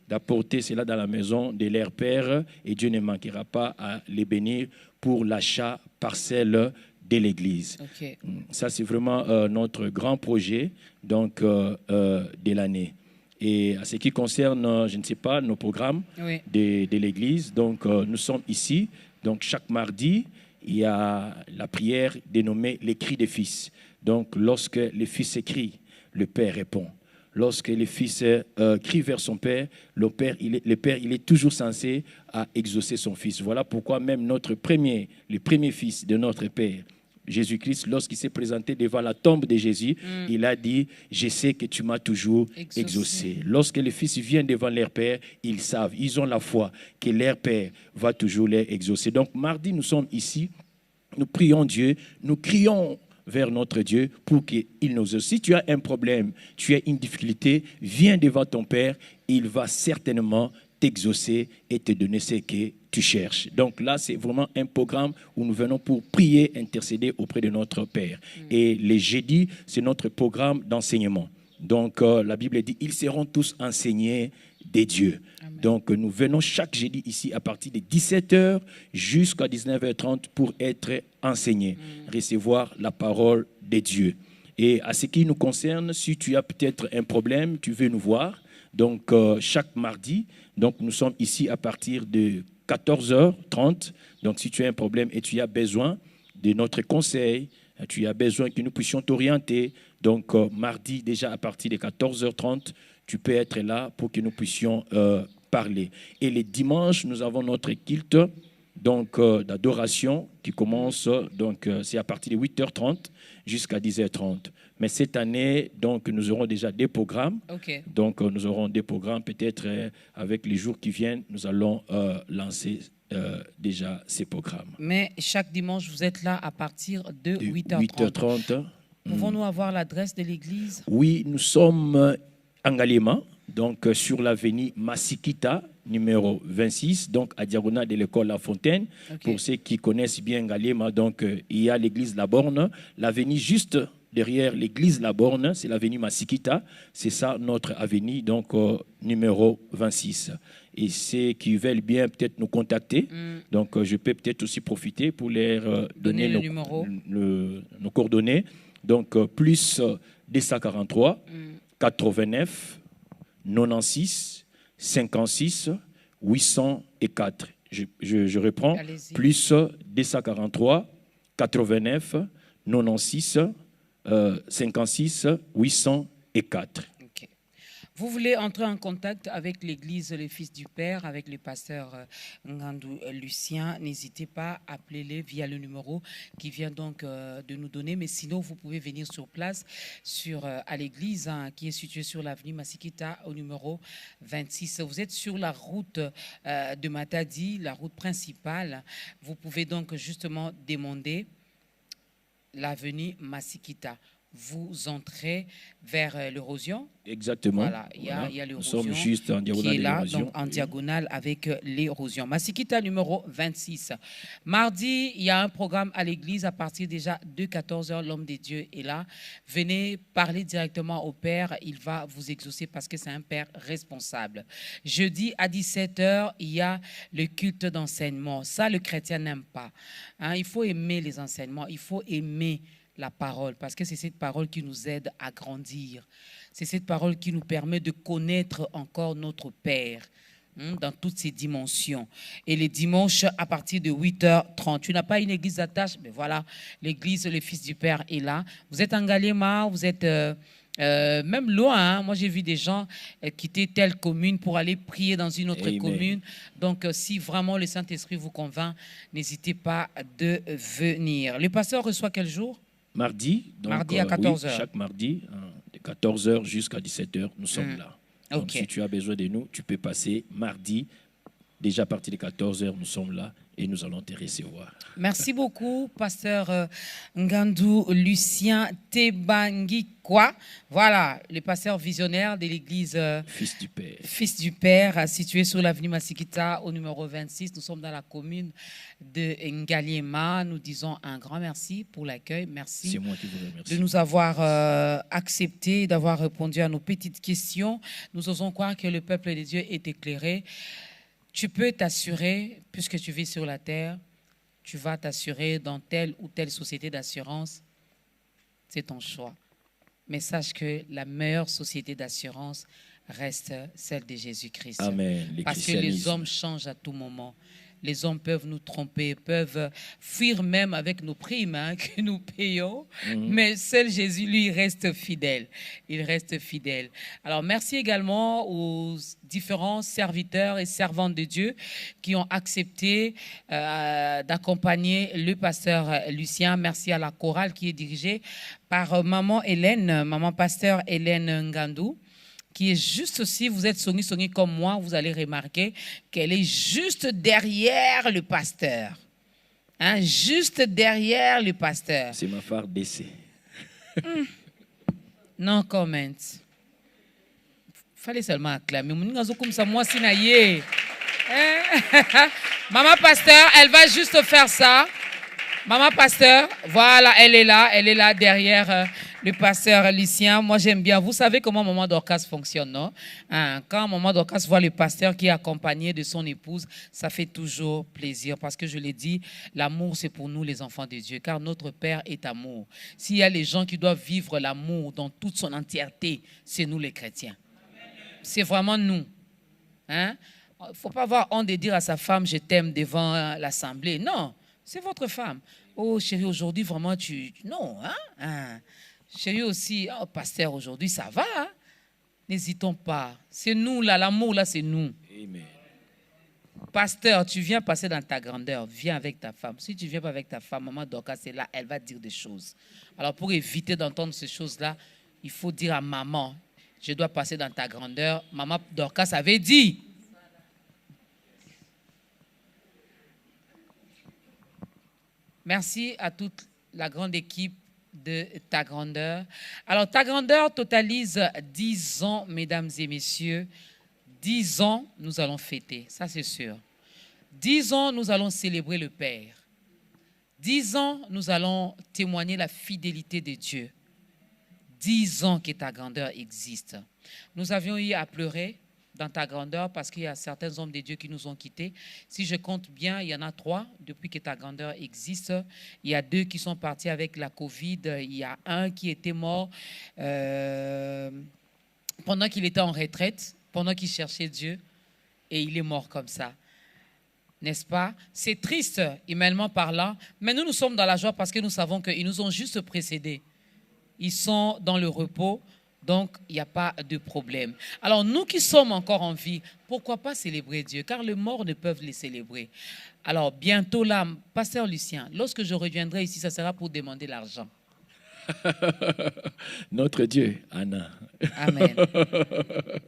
d'apporter cela dans la maison de leur Père et Dieu ne manquera pas à les bénir pour l'achat parcelle de l'Église. Okay. Ça, c'est vraiment notre grand projet donc, de l'année. Et à ce qui concerne, je ne sais pas, nos programmes de l'Église, donc nous sommes ici. Donc chaque mardi, il y a la prière dénommée les cris des fils. Donc lorsque les fils écrient, le Père répond. Lorsque les fils crient vers son Père, le Père il est toujours censé à exaucer son Fils. Voilà pourquoi même le premier fils de notre Père, Jésus-Christ, lorsqu'il s'est présenté devant la tombe de Jésus, il a dit, je sais que tu m'as toujours exaucé. Lorsque les fils viennent devant leur Père, ils savent, ils ont la foi que leur Père va toujours les exaucer. Donc mardi, nous sommes ici, nous prions Dieu, nous crions vers notre Dieu pour qu'il nous exauce. Si tu as un problème, tu as une difficulté, viens devant ton Père, il va certainement t'exaucer et te donner ce que tu cherches. Donc là, c'est vraiment un programme où nous venons pour prier, intercéder auprès de notre Père. Et les jeudis, c'est notre programme d'enseignement. Donc la Bible dit, ils seront tous enseignés des dieux. Amen. Donc nous venons chaque jeudi ici à partir de 17h jusqu'à 19h30 pour être enseignés, recevoir la parole de Dieu. Et à ce qui nous concerne, si tu as peut-être un problème, tu veux nous voir. Donc chaque mardi, donc nous sommes ici à partir de 14h30. Donc si tu as un problème et tu as besoin de notre conseil, tu as besoin que nous puissions t'orienter. Donc mardi déjà à partir de 14h30, tu peux être là pour que nous puissions parler. Et les dimanches, nous avons notre culte donc d'adoration qui commence, donc c'est à partir de 8h30 jusqu'à 10h30. Mais cette année, donc nous aurons déjà des programmes. Okay. Donc nous aurons des programmes peut-être avec les jours qui viennent, nous allons lancer déjà ces programmes. Mais chaque dimanche, vous êtes là à partir de 8h30. Pouvons-nous avoir l'adresse de l'église? Oui, nous sommes en Galema, donc sur l'avenue Masikita, numéro 26, donc à diagonale de l'école La Fontaine. Okay. Pour ceux qui connaissent bien Galema, donc il y a l'église La Borne, l'avenue juste derrière l'église La Borne, c'est l'avenue Masikita, c'est ça notre avenue, donc numéro 26. Et ceux qui veulent bien peut-être nous contacter, donc je peux peut-être aussi profiter pour leur donner nos coordonnées. Donc plus 243 89 96 56 804. Je reprends. Allez-y. Plus 243 89 96 56 804. Okay. Vous voulez entrer en contact avec l'église Les Fils du Père, avec le pasteur Ngandou Lucien, n'hésitez pas, appelez-les via le numéro qui vient donc de nous donner. Mais sinon, vous pouvez venir sur place à l'église qui est située sur l'avenue Masikita au numéro 26. Vous êtes sur la route de Matadi, la route principale. Vous pouvez donc justement demander l'avenue Masikita. Vous entrez vers l'érosion. Exactement. Voilà, il y a l'érosion. Nous sommes juste en diagonale qui est là, de l'érosion. donc en diagonale avec l'érosion. Masikita numéro 26. Mardi, il y a un programme à l'église à partir déjà de 14h. L'homme des dieux est là. Venez parler directement au Père. Il va vous exaucer parce que c'est un Père responsable. Jeudi à 17h, il y a le culte d'enseignement. Ça, le chrétien n'aime pas. Hein, il faut aimer les enseignements. Il faut aimer la parole, parce que c'est cette parole qui nous aide à grandir. C'est cette parole qui nous permet de connaître encore notre Père dans toutes ses dimensions. Et les dimanches, à partir de 8h30, tu n'as pas une église d'attache, mais voilà, l'église, le Fils du Père est là. Vous êtes en Galéma, vous êtes même loin. Hein? Moi, j'ai vu des gens quitter telle commune pour aller prier dans une autre commune. Donc, si vraiment le Saint-Esprit vous convainc, n'hésitez pas de venir. Le pasteur reçoit quel jour? Mardi, donc, mardi à 14h. Oui, chaque mardi, de 14h jusqu'à 17h, nous sommes là. Donc, Okay. si tu as besoin de nous, tu peux passer mardi. Déjà à partir de 14h, nous sommes là et nous allons te recevoir. Merci beaucoup, pasteur Ngandou Lucien Tebangikwa. Voilà, le pasteur visionnaire de l'église Fils du Père. Fils du Père, situé sur l'avenue Masikita au numéro 26. Nous sommes dans la commune de Ngaliema. Nous disons un grand merci pour l'accueil. Merci C'est moi qui vous remercie. de nous avoir accepté, d'avoir répondu à nos petites questions. Nous osons croire que le peuple de Dieu est éclairé. Tu peux t'assurer, puisque tu vis sur la terre, tu vas t'assurer dans telle ou telle société d'assurance. C'est ton choix. Mais sache que la meilleure société d'assurance reste celle de Jésus-Christ. Amen. Parce que les hommes changent à tout moment. Les hommes peuvent nous tromper, peuvent fuir même avec nos primes que nous payons. Mais seul Jésus, lui, reste fidèle. Il reste fidèle. Alors, merci également aux différents serviteurs et servantes de Dieu qui ont accepté d'accompagner le pasteur Lucien. Merci à la chorale qui est dirigée par maman Hélène, maman pasteur Hélène Ngandou, qui est juste aussi, vous êtes sonné comme moi, vous allez remarquer qu'elle est juste derrière le pasteur. Hein, juste derrière le pasteur. C'est ma phare d'essai. Non comment. Fallait seulement acclamer. Comme ça, moi, si naïe. Maman pasteur, elle va juste faire ça. Maman pasteur, voilà, elle est là derrière le pasteur Lucien. Moi, j'aime bien. Vous savez comment Maman Dorcas fonctionne, non? Quand Maman Dorcas voit le pasteur qui est accompagné de son épouse, ça fait toujours plaisir. Parce que je l'ai dit, l'amour, c'est pour nous, les enfants de Dieu. Car notre Père est amour. S'il y a les gens qui doivent vivre l'amour dans toute son entièreté, c'est nous, les chrétiens. C'est vraiment nous. Hein? Il ne faut pas avoir honte de dire à sa femme, je t'aime devant l'assemblée. Non. C'est votre femme. Oh, chérie, aujourd'hui, vraiment, non, hein? Chérie aussi, oh, pasteur, aujourd'hui, ça va, hein? N'hésitons pas. C'est nous, là, l'amour, là, c'est nous. Amen. Pasteur, tu viens passer dans ta grandeur, viens avec ta femme. Si tu ne viens pas avec ta femme, maman Dorcas est là, elle va dire des choses. Alors, pour éviter d'entendre ces choses-là, il faut dire à maman, je dois passer dans ta grandeur. Maman Dorcas avait dit. Merci à toute la grande équipe de Ta Grandeur. Alors, Ta Grandeur totalise 10 ans, mesdames et messieurs. 10 ans, nous allons fêter, ça c'est sûr. 10 ans, nous allons célébrer le Père. 10 ans, nous allons témoigner la fidélité de Dieu. 10 ans que Ta Grandeur existe. Nous avions eu à pleurer dans Ta Grandeur parce qu'il y a certains hommes de Dieu qui nous ont quittés. Si je compte bien, il y en a 3 depuis que Ta Grandeur existe. Il y a 2 qui sont partis avec la Covid. Il y a un qui était mort pendant qu'il était en retraite, pendant qu'il cherchait Dieu, et il est mort comme ça. N'est-ce pas? C'est triste, humainement parlant, mais nous sommes dans la joie parce que nous savons qu'ils nous ont juste précédés. Ils sont dans le repos. Donc, il n'y a pas de problème. Alors, nous qui sommes encore en vie, pourquoi pas célébrer Dieu? Car les morts ne peuvent les célébrer. Alors, bientôt là, Pasteur Lucien, lorsque je reviendrai ici, ça sera pour demander l'argent. Notre Dieu, Anna. Amen.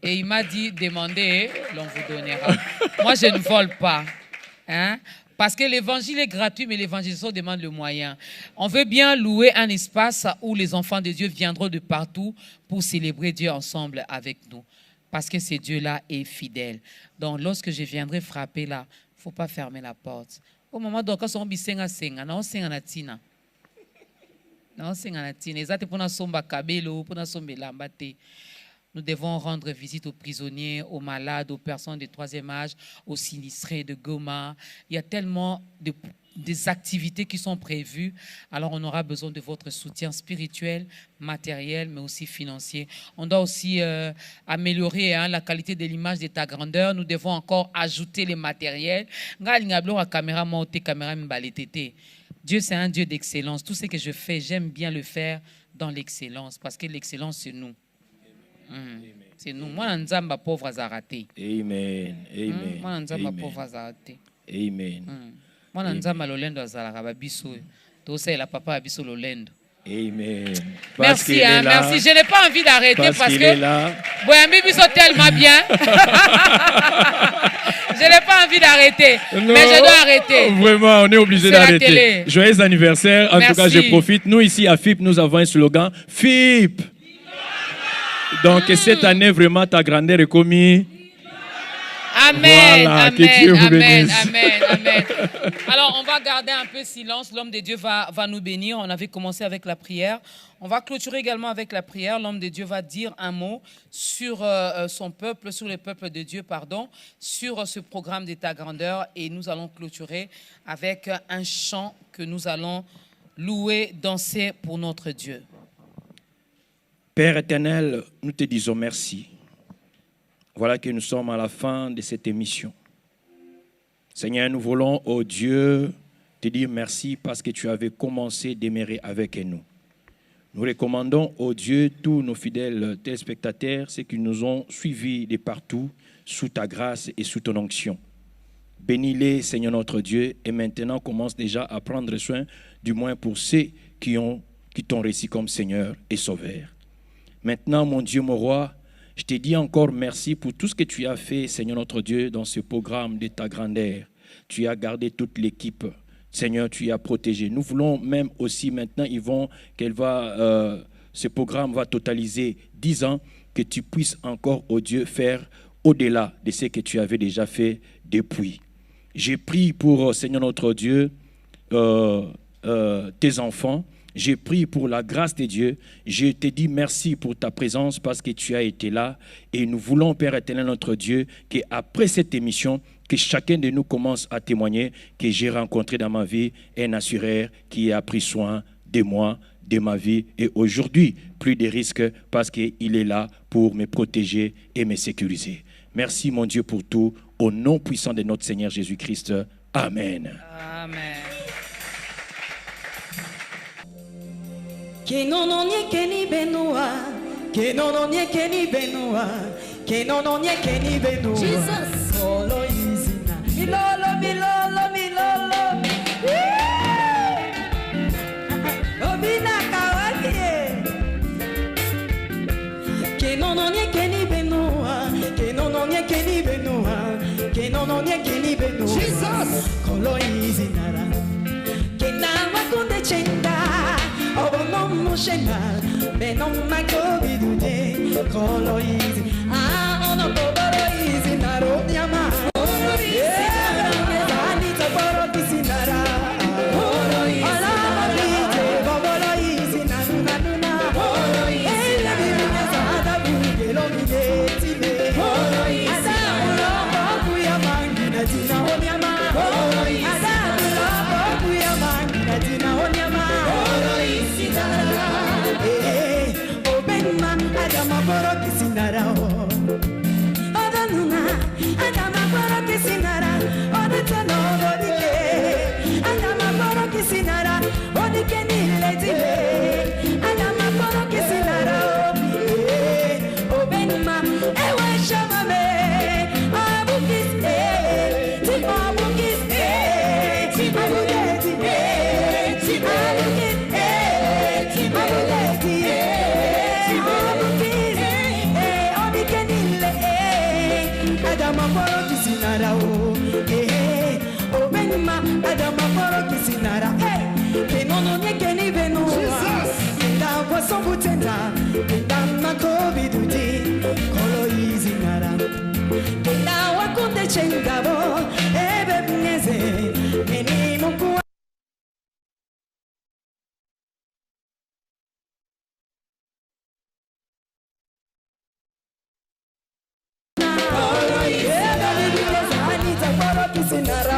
Et il m'a dit, demandez, l'on vous donnera. Moi, je ne vole pas. Hein? Parce que l'évangile est gratuit, mais l'évangélisation demande le moyen. On veut bien louer un espace où les enfants de Dieu viendront de partout pour célébrer Dieu ensemble avec nous. Parce que ce Dieu-là est fidèle. Donc, lorsque je viendrai frapper là, il ne faut pas fermer la porte. Au moment où on dit senga, on senga na tina. Non, senga na tina. Exact pour na somba kabelo, pour na sombe lambate. Nous devons rendre visite aux prisonniers, aux malades, aux personnes de troisième âge, aux sinistrés de Goma. Il y a tellement des activités qui sont prévues. Alors, on aura besoin de votre soutien spirituel, matériel, mais aussi financier. On doit aussi améliorer la qualité de l'image de ta grandeur. Nous devons encore ajouter les matériels. Dieu, c'est un Dieu d'excellence. Tout ce que je fais, j'aime bien le faire dans l'excellence, parce que l'excellence, c'est nous. C'est nous. Moi, Nzamba pauvre azarate. Amen. Amen. Moi, Nzamba pauvre azarate. Amen. Moi, Nzamba lolendo azaraka babiso. To c'est la papa abiso lolendo. Amen. Merci, hein, merci. Je n'ai pas envie d'arrêter parce que Boyambi biso tellement bien. Je n'ai pas envie d'arrêter, mais je dois arrêter. Vraiment, on est obligé d'arrêter. Joyeux anniversaire. En tout cas, je profite. Nous, ici, à FIP, nous avons un slogan. FIP. Donc, cette année, vraiment, ta grandeur est commise. Amen, voilà, amen, que Dieu vous amen, bénisse. amen, amen. Alors, on va garder un peu silence. L'homme de Dieu va nous bénir. On avait commencé avec la prière. On va clôturer également avec la prière. L'homme de Dieu va dire un mot sur son peuple, sur le peuple de Dieu, pardon, sur ce programme de ta grandeur. Et nous allons clôturer avec un chant que nous allons louer, danser pour notre Dieu. Père éternel, nous te disons merci. Voilà que nous sommes à la fin de cette émission. Seigneur, nous voulons, oh Dieu, te dire merci parce que tu avais commencé d'aimer avec nous. Nous recommandons, oh Dieu, tous nos fidèles téléspectateurs, ceux qui nous ont suivis de partout, sous ta grâce et sous ton onction. Bénis-les, Seigneur notre Dieu, et maintenant commence déjà à prendre soin, du moins pour ceux qui t'ont reçu comme Seigneur et Sauveur. Maintenant, mon Dieu, mon roi, je te dis encore merci pour tout ce que tu as fait, Seigneur notre Dieu, dans ce programme de ta grandeur. Tu as gardé toute l'équipe. Seigneur, tu as protégé. Nous voulons même aussi maintenant, Yvon, ce programme va totaliser 10 ans, que tu puisses encore, oh Dieu, faire au-delà de ce que tu avais déjà fait depuis. J'ai prié pour, Seigneur notre Dieu, tes enfants. J'ai prié pour la grâce de Dieu. Je te dis merci pour ta présence parce que tu as été là. Et nous voulons, Père éternel, notre Dieu, qu'après cette émission, que chacun de nous commence à témoigner que j'ai rencontré dans ma vie un assureur qui a pris soin de moi, de ma vie. Et aujourd'hui, plus de risques parce qu'il est là pour me protéger et me sécuriser. Merci, mon Dieu, pour tout. Au nom puissant de notre Seigneur Jésus-Christ. Amen. Amen. Que non nie que ni benua, que non nie que ni benua, que non nie que ni benua. Jesus, solo izina, milolo, milolo, milolo. Obina kawakie. Que non nie que ni benua, que non nie que ni benua, que non nie que ni benua. Jesus, solo izina. Que na kunde chenda. Oh, non, mon chénal, mais non, ma COVID, colo easy. Ah, on a pas easy, naro, yama. Colo easy, Anita, poro, kisinara. Colo easy, Bobolo easy, nana, nana. Colo easy, la vida, sada, buke, lo mide, tibe. Colo easy, Adamulo, bokuya, mangina, tina, onyama. Colo easy, Adamulo, bokuya, mangina, tina, onyama. Oh, Ben Man, Adama Boro Kisinara. sinara